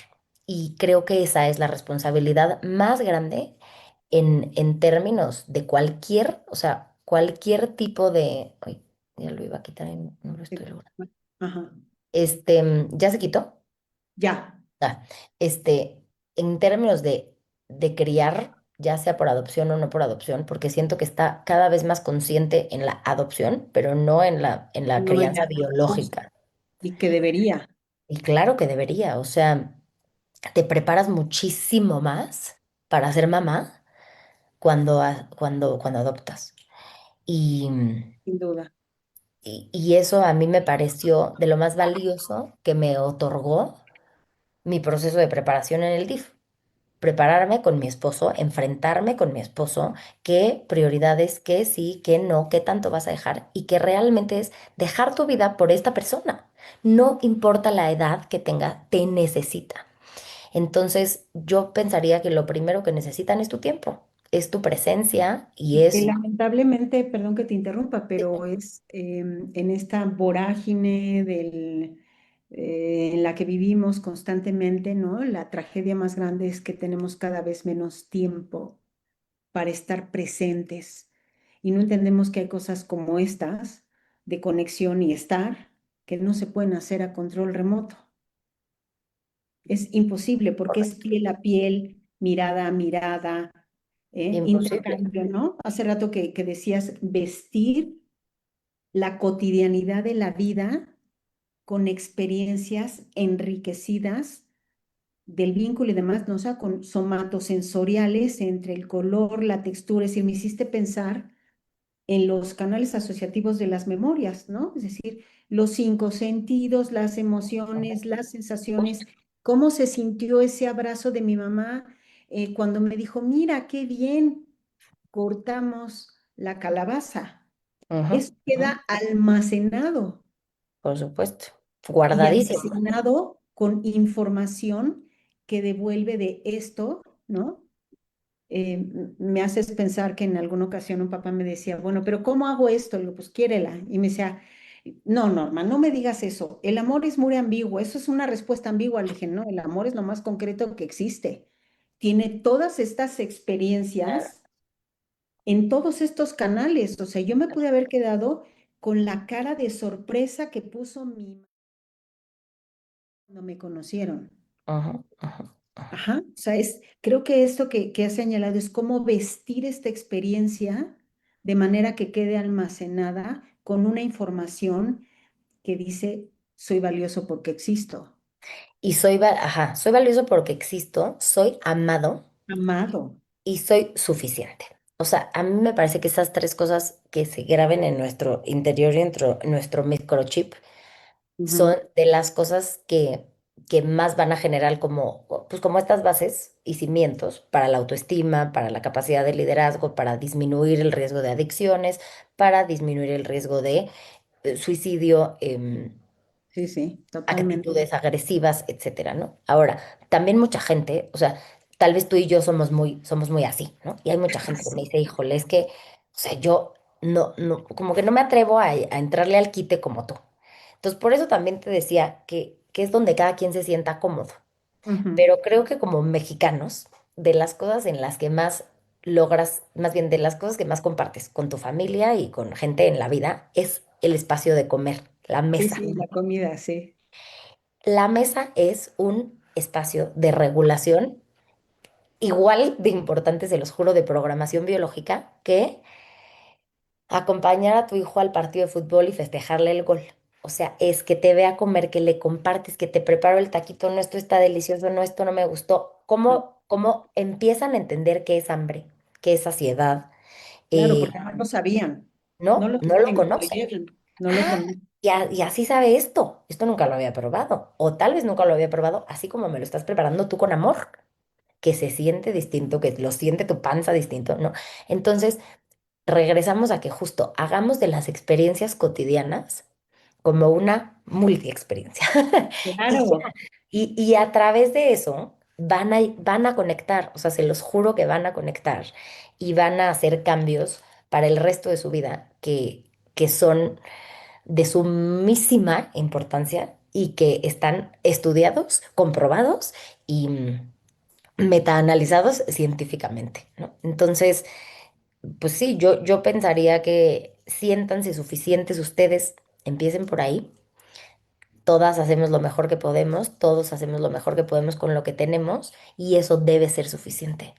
Y creo que esa es la responsabilidad más grande en términos de cualquier, o sea, cualquier tipo de... Ay, ya lo iba a quitar y no lo estoy logrando. ajá. ¿Ya se quitó? Ya. Ah, en términos de criar, ya sea por adopción o no por adopción, porque siento que está cada vez más consciente en la adopción, pero no en la No crianza ya. Justo. biológica. Y que debería. Y claro que debería, o sea, te preparas muchísimo más para ser mamá cuando adoptas. Y, Sin duda. y eso a mí me pareció de lo más valioso que me otorgó mi proceso de preparación en el DIF. Prepararme con mi esposo, enfrentarme con mi esposo, qué prioridades, qué sí, qué no, qué tanto vas a dejar y que realmente es dejar tu vida por esta persona. No importa la edad que tenga, te necesita. Entonces, yo pensaría que lo primero que necesitan es tu tiempo, es tu presencia y Y que es... lamentablemente, perdón que te interrumpa, Sí, pero es en esta vorágine en la que vivimos constantemente, ¿no? La tragedia más grande es que tenemos cada vez menos tiempo para estar presentes y no entendemos que hay cosas como estas de conexión y estar que no se pueden hacer a control remoto. Es imposible porque es correcto. piel a piel, mirada a mirada, Imposible. intercambio, ¿no? Hace rato que decías vestir la cotidianidad de la vida con experiencias enriquecidas del vínculo y demás, ¿no? O sea, con somatosensoriales entre el color, la textura, es decir, me hiciste pensar en los canales asociativos de las memorias, ¿no? Es decir, los cinco sentidos, las Ujú, emociones, las sensaciones, justo. cómo se sintió ese abrazo de mi mamá cuando me dijo, mira, qué bien cortamos la calabaza. Ujú, Eso ujú, queda almacenado por supuesto. y Guardadísimo. almacenado con información que devuelve de esto, ¿no? Me haces pensar que en alguna ocasión un papá me decía, bueno, pero ¿cómo hago esto? Le digo, pues quiérela. Y me decía, no, Norma, no me digas eso. El amor es muy ambiguo. Eso es una respuesta ambigua. Le dije, no, el amor es lo más concreto que existe. Tiene todas estas Claro. experiencias en todos estos canales. O sea, yo me pude haber quedado con la cara de sorpresa que puso mi mamá cuando me conocieron. Ujú, ujú, ujú. Ajá, o sea, creo que esto que has señalado es cómo vestir esta experiencia de manera que quede almacenada con una información que dice, soy valioso porque existo. Y ajá, soy valioso porque existo, soy amado Amado. y soy suficiente. O sea, a mí me parece que esas tres cosas que se graben en nuestro interior y en nuestro microchip son Ujú, de las cosas que más van a generar como, pues como estas bases y cimientos para la autoestima, para la capacidad de liderazgo, para disminuir el riesgo de adicciones, para disminuir el riesgo de suicidio, Sí, sí, totalmente. actitudes agresivas, etcétera, ¿no? Ahora, también mucha gente, o sea, tal vez tú y yo somos muy así, ¿no? Y hay mucha gente que me dice, híjole, es que, o sea, yo como que no me atrevo a entrarle al quite como tú. Entonces, por eso también te decía que es donde cada quien se sienta cómodo. Ujú. Pero creo que como mexicanos, de las cosas en las que más logras, más bien de las cosas que más compartes con tu familia y con gente en la vida, es el espacio de comer, la Sí, mesa. sí, la comida, sí. La mesa es un espacio de regulación igual de importante, se los juro, de programación biológica que acompañar a tu hijo al partido de fútbol y festejarle el gol. O sea, es que te vea comer, que le compartes, que te preparo el taquito, no, esto está delicioso, no, esto no me gustó. ¿Cómo empiezan a entender qué es hambre, qué es saciedad? Claro, Eh, porque no lo sabían, no no, lo no lo saben, cuando conocen. llegan, no lo Ah, conocen. y así sabe esto nunca lo había probado. O tal vez nunca lo había probado, así como me lo estás preparando tú con amor, que se siente distinto, que lo siente tu panza distinto, ¿no? Entonces, regresamos a que justo hagamos de las experiencias cotidianas como una multi-experiencia. Y Claro. ya, y a través de eso van a conectar, o sea, se los juro que van a conectar y van a hacer cambios para el resto de su vida que son de sumísima importancia y que están estudiados, comprobados y metaanalizados científicamente, ¿no? Entonces, pues sí, yo pensaría que siéntanse suficientes ustedes, empiecen por ahí. Todas hacemos lo mejor que podemos, todos hacemos lo mejor que podemos con lo que tenemos y eso debe ser suficiente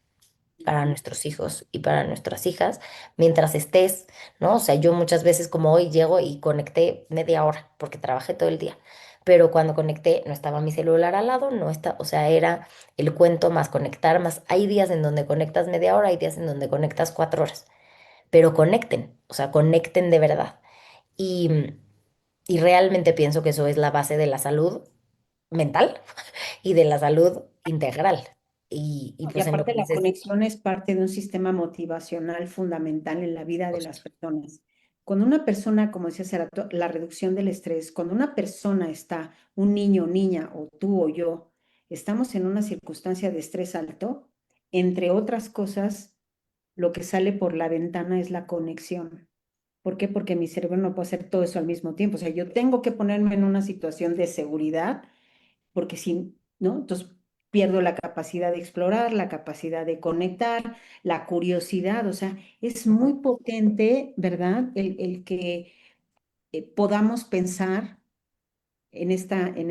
para nuestros hijos y para nuestras hijas mientras estés, ¿no? O sea, yo muchas veces como hoy llego y conecté media hora porque trabajé todo el día, pero cuando conecté no estaba mi celular al lado, no está, o sea, era el cuento más conectar, más hay días en donde conectas media hora, hay días en donde conectas 4 horas, pero conecten, o sea, conecten de verdad. Y, y realmente pienso que eso es la base de la salud mental y de la salud integral. Y Y pues en lo aparte que la dices, conexión es parte de un sistema motivacional fundamental en la vida de las personas. Cuando una persona, como decía hace rato, la reducción del estrés, cuando una persona está, un niño, niña, o tú o yo, estamos en una circunstancia de estrés alto, entre otras cosas, lo que sale por la ventana es la conexión. ¿Por qué? Porque mi cerebro no puede hacer todo eso al mismo tiempo. O sea, yo tengo que ponerme en una situación de seguridad porque si, ¿no? Entonces pierdo la capacidad de explorar, la capacidad de conectar, la curiosidad, o sea, es muy ujú. potente, ¿verdad? El que podamos pensar en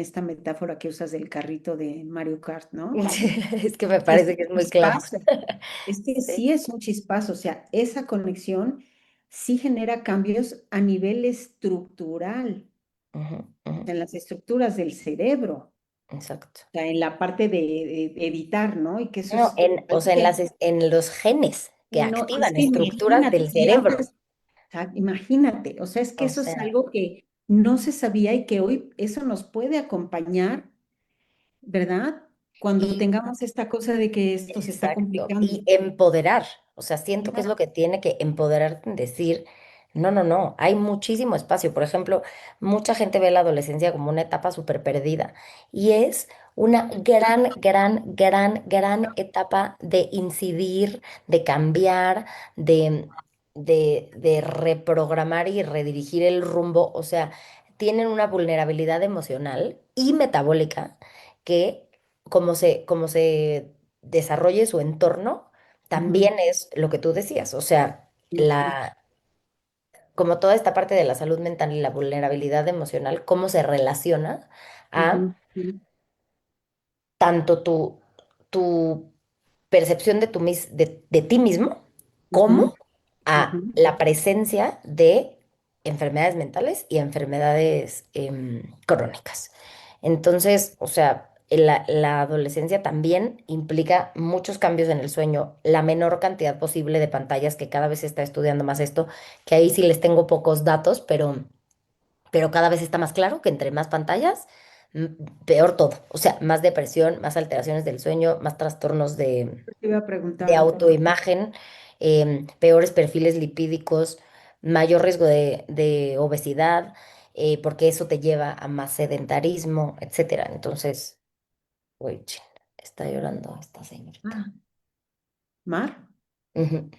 esta metáfora que usas del carrito de Mario Kart, ¿no? Es que me Es parece que es un muy claro. chispazo, es que Sí. sí es un chispazo, o sea, esa conexión sí genera cambios a nivel estructural, Ujú, ujú, en las estructuras del cerebro. exacto. Sea, en la parte de editar, ¿no? Y que eso No, es o algo sea, que, en los genes que no, es activan que estructuras imagínate, del y cerebro. antes, o sea, imagínate, o sea, es que O eso es sea, algo que no se sabía y que hoy eso nos puede acompañar, ¿verdad? Cuando y tengamos esta cosa de que esto se está exacto. complicando. Y empoderar. O sea, siento que es Claro. lo que tiene que empoderarte en decir, no, no, no, hay muchísimo espacio. Por ejemplo, mucha gente ve la adolescencia como una etapa súper perdida y es una gran etapa de incidir, de cambiar, de reprogramar y redirigir el rumbo. O sea, tienen una vulnerabilidad emocional y metabólica que como se desarrolle su entorno, Ujú, también es lo que tú decías, o sea, sí, sí, como toda esta parte de la salud mental y la vulnerabilidad emocional, cómo se relaciona a ujú, sí, tanto tu percepción de, de ti mismo ujú, como a ujú. la presencia de enfermedades mentales y enfermedades crónicas. Entonces, o sea, la adolescencia también implica muchos cambios en el sueño, la menor cantidad posible de pantallas, que cada vez se está estudiando más esto, que ahí sí les tengo pocos datos, pero cada vez está más claro que entre más pantallas, peor todo. O sea, más depresión, más alteraciones del sueño, más trastornos Te iba a de preguntar. autoimagen, peores perfiles lipídicos, mayor riesgo de obesidad, porque eso te lleva a más sedentarismo, etcétera. Entonces, uy, chin, está llorando esta señorita. Ah, Mar, Ujú.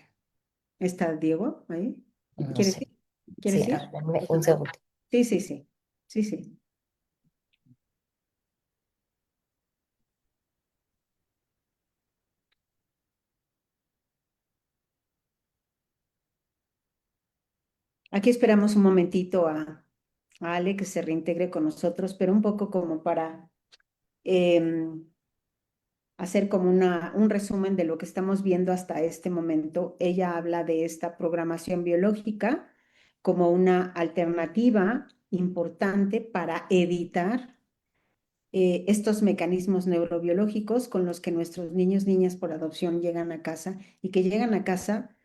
¿está Diego ahí? No ¿Quieres sé. ir? Sí, ¿Quieres a ver, ir? denme un segundo. Sí, sí, sí. Sí, sí. Aquí esperamos un momentito a Ale que se reintegre con nosotros, pero un poco como para em, hacer como un resumen de lo que estamos viendo hasta este momento. Ella habla de esta programación biológica como una alternativa importante para evitar estos mecanismos neurobiológicos con los que nuestros niños, niñas por adopción llegan a casa y que llegan a casa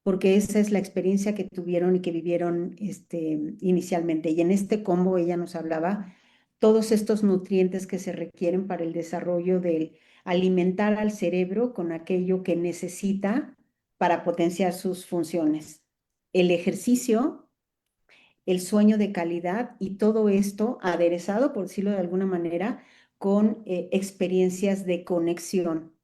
porque esa es la experiencia que tuvieron y que vivieron inicialmente. Y en este combo ella nos hablaba todos estos nutrientes que se requieren para el desarrollo del alimentar al cerebro con aquello que necesita para potenciar sus funciones. El ejercicio, el sueño de calidad y todo esto aderezado, por decirlo de alguna manera, con experiencias de conexión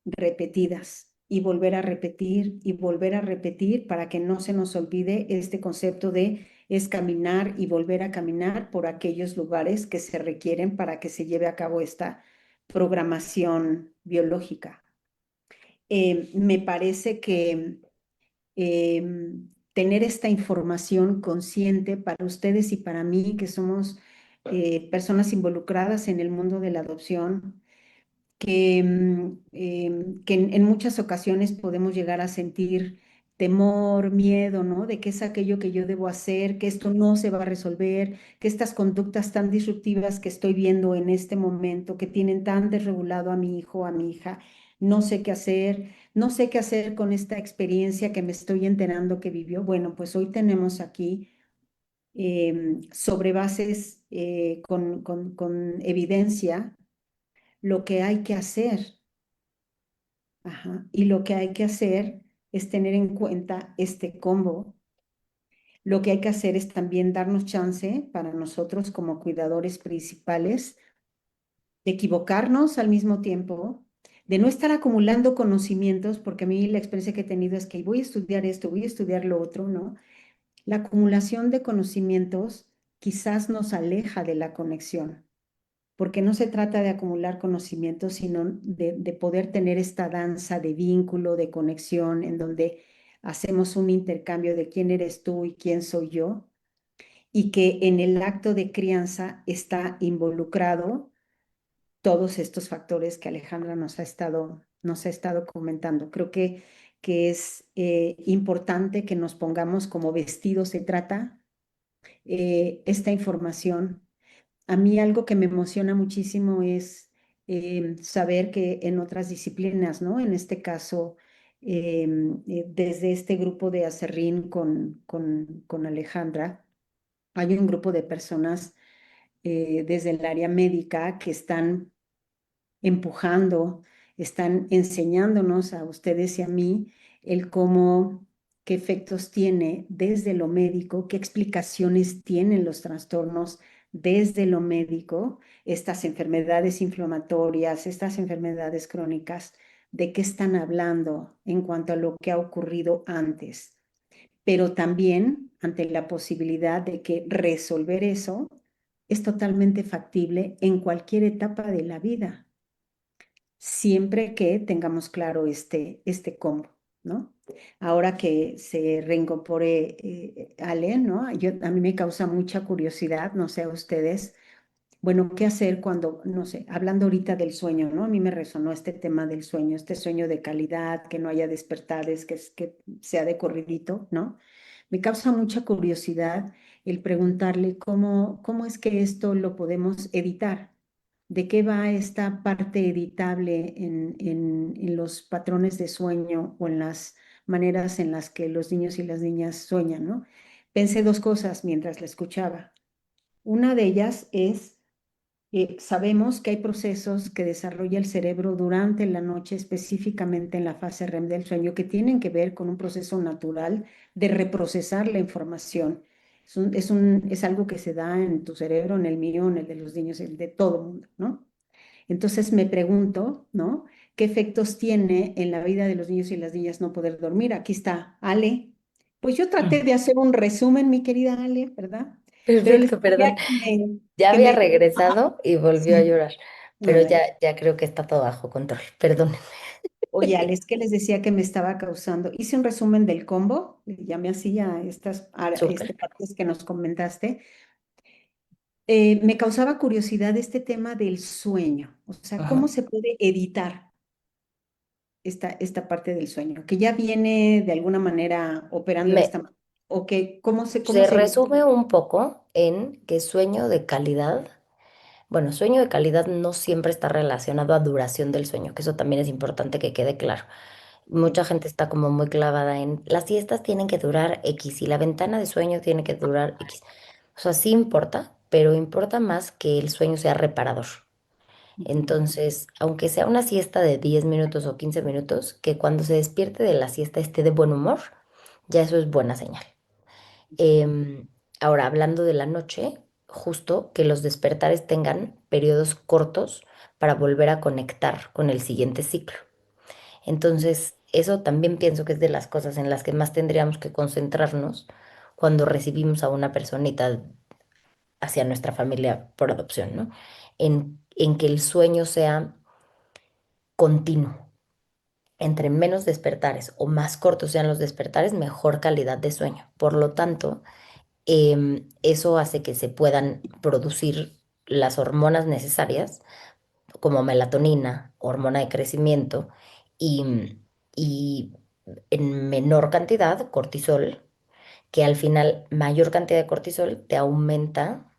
repetidas y volver a repetir y volver a repetir para que no se nos olvide este concepto de es caminar y volver a caminar por aquellos lugares que se requieren para que se lleve a cabo esta programación biológica. Me parece que tener esta información consciente para ustedes y para mí, que somos personas involucradas en el mundo de la adopción, que en muchas ocasiones podemos llegar a sentir temor, miedo, ¿no? De qué es aquello que yo debo hacer, que esto no se va a resolver, que estas conductas tan disruptivas que estoy viendo en este momento, que tienen tan desregulado a mi hijo, a mi hija, no sé qué hacer, no sé qué hacer con esta experiencia que me estoy enterando que vivió. Bueno, pues hoy tenemos aquí sobre bases con evidencia lo que hay que hacer. Ajá. Y lo que hay que hacer es tener en cuenta este combo. Lo que hay que hacer es también darnos chance para nosotros como cuidadores principales de equivocarnos al mismo tiempo, de no estar acumulando conocimientos, porque a mí la experiencia que he tenido es que voy a estudiar esto, voy a estudiar lo otro, ¿no? La acumulación de conocimientos quizás nos aleja de la conexión porque no se trata de acumular conocimientos, sino de poder tener esta danza de vínculo, de conexión, en donde hacemos un intercambio de quién eres tú y quién soy yo, y que en el acto de crianza está involucrado todos estos factores que Alejandra nos ha estado comentando. Creo que es importante que nos pongamos como vestido se trata esta información. A mí algo que me emociona muchísimo es saber que en otras disciplinas, ¿no? En este caso, desde este grupo de Acerrín con Alejandra, hay un grupo de personas desde el área médica que están empujando, están enseñándonos a ustedes y a mí el cómo, qué efectos tiene desde lo médico, qué explicaciones tienen los trastornos desde lo médico, estas enfermedades inflamatorias, estas enfermedades crónicas, de qué están hablando en cuanto a lo que ha ocurrido antes, pero también ante la posibilidad de que resolver eso es totalmente factible en cualquier etapa de la vida siempre que tengamos claro este combo, ¿no? Ahora que se reincorpore Ale, ¿no? A mí me causa mucha curiosidad, no sé a ustedes, bueno, ¿qué hacer cuando, no sé, hablando ahorita del sueño, ¿no? A mí me resonó este tema del sueño, este sueño de calidad, que no haya despertares, que sea de corridito, ¿no? Me causa mucha curiosidad el preguntarle cómo es que esto lo podemos editar. ¿De qué va esta parte editable en los patrones de sueño o en las maneras en las que los niños y las niñas sueñan, ¿no? Pensé dos cosas mientras la escuchaba. Una de ellas es Sabemos que hay procesos que desarrolla el cerebro durante la noche, específicamente en la fase REM del sueño, que tienen que ver con un proceso natural de reprocesar la información. Es algo que se da en tu cerebro, en el mío, en el de los niños, el de todo el mundo, ¿no? Entonces me pregunto, ¿no? ¿Qué efectos tiene en la vida de los niños y las niñas no poder dormir? Aquí está Ale. Pues yo traté Mm. de hacer un resumen, mi querida Ale, ¿verdad? Pero les Perfecto, perdón. quería que me, Ya que había me... regresado y volvió a Sí, llorar, pero ándale. ya creo que está todo bajo control. Perdón. Oye, Alex, que les decía que me estaba causando. Hice un resumen del combo, le llamé así a estas Súper. partes que nos comentaste. Me causaba curiosidad este tema del sueño, o sea, ¿cómo Ajá. se puede editar esta parte del sueño? Que ya viene de alguna manera operando de esta Me, manera, o que cómo Se se evita. resume un poco en que sueño de calidad, bueno, sueño de calidad no siempre está relacionado a duración del sueño, que eso también es importante que quede claro. Ok. Mucha gente está como muy clavada en las siestas tienen que durar X y la ventana de sueño tiene que durar X. O sea, sí importa, pero importa más que el sueño sea reparador. Ujú. Entonces, aunque sea una siesta de 10 minutos o 15 minutos, que cuando se despierte de la siesta esté de buen humor, ya eso es buena señal. Em, Ahora, hablando de la noche, justo que los despertares tengan periodos cortos para volver a conectar con el siguiente ciclo. Entonces, eso también pienso que es de las cosas en las que más tendríamos que concentrarnos cuando recibimos a una personita hacia nuestra familia por adopción, ¿no? En que el sueño sea continuo. Entre menos despertares o más cortos sean los despertares, mejor calidad de sueño. Por lo tanto, eso hace que se puedan producir las hormonas necesarias, como melatonina, hormona de crecimiento, y en menor cantidad cortisol, que al final mayor cantidad de cortisol te aumenta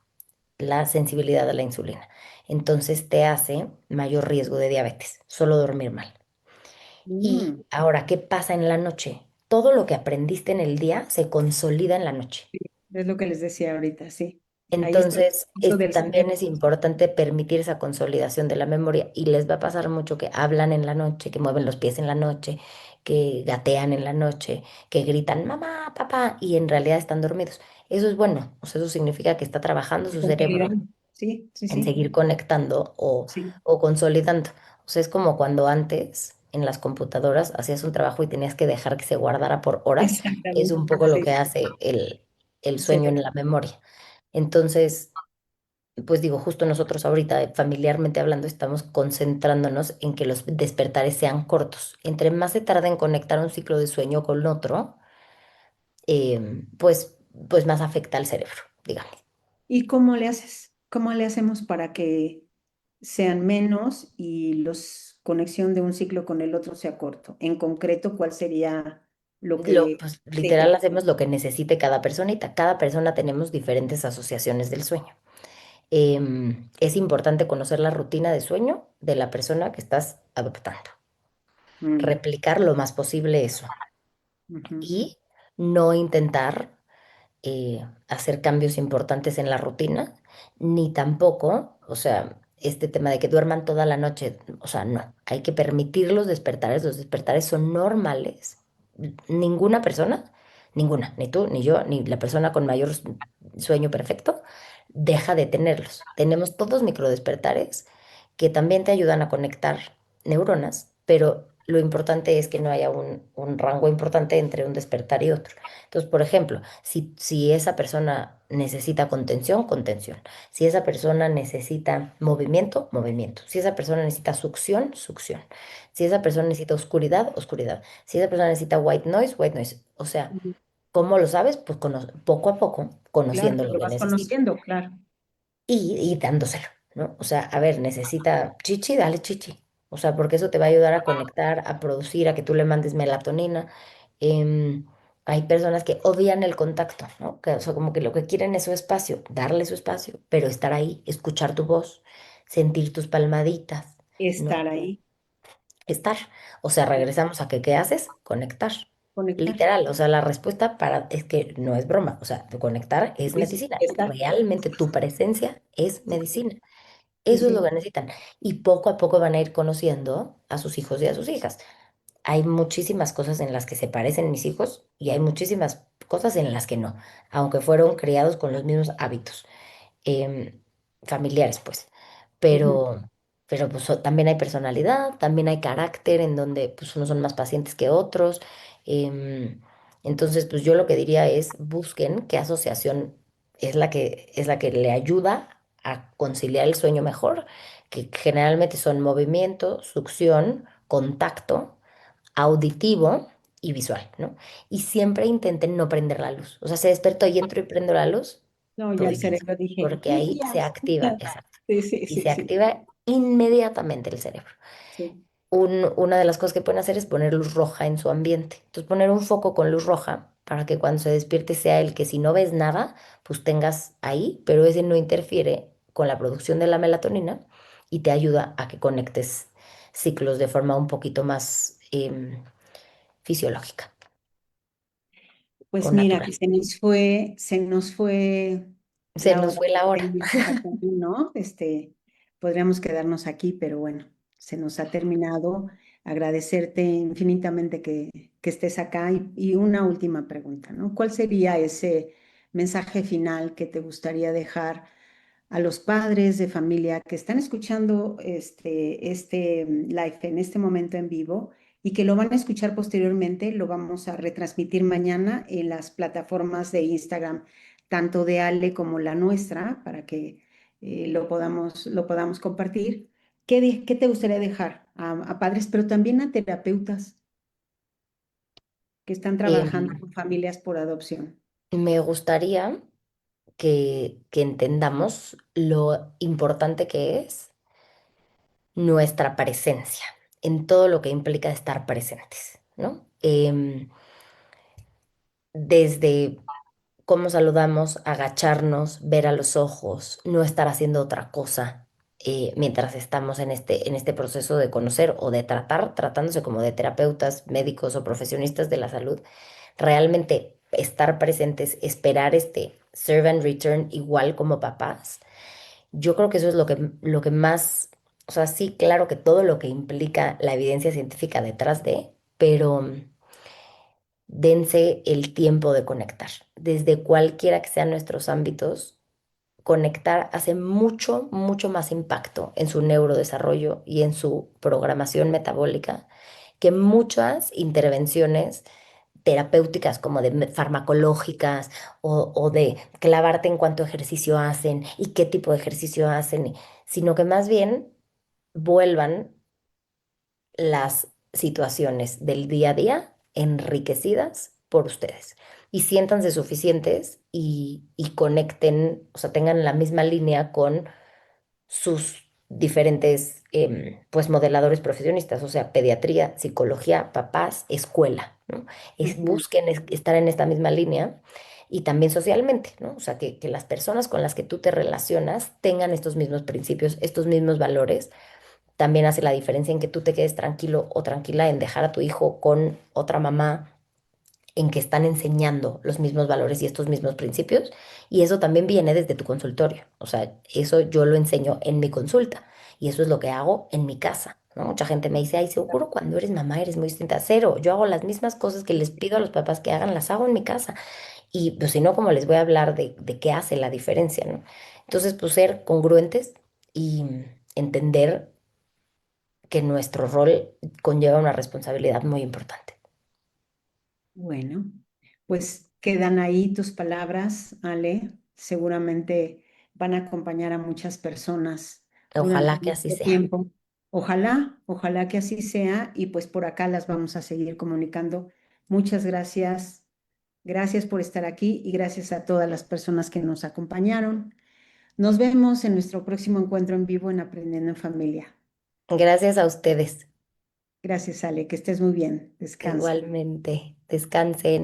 la sensibilidad a la insulina. Entonces te hace mayor riesgo de diabetes, solo dormir mal. Y Mm, ahora, ¿qué pasa en la noche? Todo lo que aprendiste en el día se consolida en la noche. sí, es lo que les decía ahorita, sí. Ahí está el Entonces, uso del también cerebro. es importante permitir esa consolidación de la memoria y les va a pasar mucho que hablan en la noche, que mueven los pies en la noche, que gatean en la noche, que gritan mamá, papá y en realidad están dormidos. Eso es bueno, o sea, eso significa que está trabajando su cerebro Consolidando. Sí, sí, en sí, seguir conectando sí, o consolidando. O sea, es como cuando antes en las computadoras hacías un trabajo y tenías que dejar que se guardara por horas. Es exactamente. un poco lo Sí, que hace el el sueño en cerebro. la memoria. Entonces, pues digo, justo nosotros ahorita, familiarmente hablando, estamos concentrándonos en que los despertares sean cortos. Entre más se tarda en conectar un ciclo de sueño con otro, pues más afecta al cerebro, digamos. ¿Y cómo le haces? ¿Cómo le hacemos para que sean menos y los conexión de un ciclo con el otro sea corto? En concreto, ¿cuál sería lo que Pues literal deje? hacemos lo que necesite cada personita. Cada persona tenemos diferentes asociaciones del sueño. Es importante conocer la rutina de sueño de la persona que estás adoptando. Mm, Replicar lo más posible eso. ujú. Y no intentar hacer cambios importantes en la rutina, ni tampoco, o sea, este tema de que duerman toda la noche, o sea, no, hay que permitir los despertares son normales. Ninguna persona, ninguna, ni tú, ni yo, ni la persona con mayor sueño perfecto, deja de tenerlos. Tenemos todos microdespertares que también te ayudan a conectar neuronas, pero lo importante es que no haya un rango importante entre un despertar y otro. Entonces, por ejemplo, si esa persona necesita contención, contención. Si esa persona necesita movimiento, movimiento. Si esa persona necesita succión, succión. Si esa persona necesita oscuridad, oscuridad. Si esa persona necesita white noise, white noise. O sea, Ujú. ¿cómo lo sabes? Pues poco a poco, Claro, conociendo lo lo que vas necesita conociendo, claro. y dándoselo, ¿no? O sea, a ver, necesita chichi, dale chichi. O sea, porque eso te va a ayudar a conectar, a producir, a que tú le mandes melatonina. Em, Hay personas que odian el contacto, ¿no? Que, o sea, como que lo que quieren es su espacio, darle su espacio, pero estar ahí, escuchar tu voz, sentir tus palmaditas, ¿no? Estar ahí, Estar. O sea, regresamos a que, ¿qué haces? Conectar. conectar. Literal, o sea, la respuesta para es que no es broma, o sea, conectar es Es medicina. estar. Realmente tu presencia es medicina. Sí, Eso es lo sí. que necesitan. Y poco a poco van a ir conociendo a sus hijos y a sus hijas. Hay muchísimas cosas en las que se parecen mis hijos y hay muchísimas cosas en las que no, aunque fueron criados con los mismos hábitos em, familiares, pues. Ujú. Pero, pero pues también hay personalidad, también hay carácter en donde pues unos son más pacientes que otros. em, entonces, pues yo lo que diría es busquen qué asociación es la que le ayuda a conciliar el sueño mejor, que generalmente son movimiento, succión, contacto, auditivo y visual, ¿no? Y siempre intenten no prender la luz. O sea, se despertó y entro y prendo la luz, No, ya el prohibido, cerebro dije, porque ahí se activa, ya. exacto, Sí, sí, y sí, se sí, activa inmediatamente el cerebro. sí. Una de las cosas que pueden hacer es poner luz roja en su ambiente. Entonces, poner un foco con luz roja para que cuando se despierte sea el que si no ves nada, pues tengas ahí, pero ese no interfiere con la producción de la melatonina y te ayuda a que conectes ciclos de forma un poquito más fisiológica o Pues mira, que natural. se nos fue Se la nos hora fue la hora. del mensaje, ¿no? Podríamos quedarnos aquí, pero bueno, se nos ha terminado. Agradecerte infinitamente que estés acá y una última pregunta, ¿no? ¿Cuál sería ese mensaje final que te gustaría dejar a los padres de familia que están escuchando este live en este momento en vivo y que lo van a escuchar posteriormente? Lo vamos a retransmitir mañana en las plataformas de Instagram, tanto de Ale como la nuestra, para que lo podamos compartir. ¿Qué te gustaría dejar a padres, pero también a terapeutas que están trabajando Em, con familias por adopción? Me gustaría que entendamos lo importante que es nuestra presencia en todo lo que implica estar presentes, ¿no? Desde cómo saludamos, agacharnos, ver a los ojos, no estar haciendo otra cosa mientras estamos en este proceso de conocer o de tratar, tratándose como de terapeutas, médicos o profesionistas de la salud, realmente estar presentes, esperar este serve and return igual como papás. Yo creo que eso es lo que más, o sea, sí, claro que todo lo que implica la evidencia científica detrás de, pero dense el tiempo de conectar. Desde cualquiera que sean nuestros ámbitos, conectar hace mucho, mucho más impacto en su neurodesarrollo y en su programación metabólica que muchas intervenciones terapéuticas como de farmacológicas o de clavarte en cuánto ejercicio hacen y qué tipo de ejercicio hacen, sino que más bien vuelvan las situaciones del día a día enriquecidas por ustedes y siéntanse suficientes y conecten, o sea, tengan la misma línea con sus diferentes pues modeladores profesionistas, o sea, pediatría, psicología, papás, escuela, ¿no? Ujú. Busquen estar en esta misma línea y también socialmente, ¿no? O sea, que las personas con las que tú te relacionas tengan estos mismos principios, estos mismos valores. También hace la diferencia en que tú te quedes tranquilo o tranquila en dejar a tu hijo con otra mamá en que están enseñando los mismos valores y estos mismos principios, y eso también viene desde tu consultorio. O sea, eso yo lo enseño en mi consulta y eso es lo que hago en mi casa, ¿no? Mucha gente me dice, ay, seguro cuando eres mamá eres muy distinta. Cero, yo hago las mismas cosas que les pido a los papás que hagan, las hago en mi casa. Y pues si no, ¿cómo les voy a hablar de qué hace la diferencia, ¿no? Entonces, pues ser congruentes y entender que nuestro rol conlleva una responsabilidad muy importante. Bueno, pues quedan ahí tus palabras, Ale. Seguramente van a acompañar a muchas personas durante Ojalá que así mucho sea. tiempo. Ojalá que así sea y pues por acá las vamos a seguir comunicando. Muchas gracias. Gracias por estar aquí y gracias a todas las personas que nos acompañaron. Nos vemos en nuestro próximo encuentro en vivo en Aprendiendo en Familia. Gracias a ustedes. Gracias, Ale, que estés muy bien. Descansa. Igualmente. Descansen.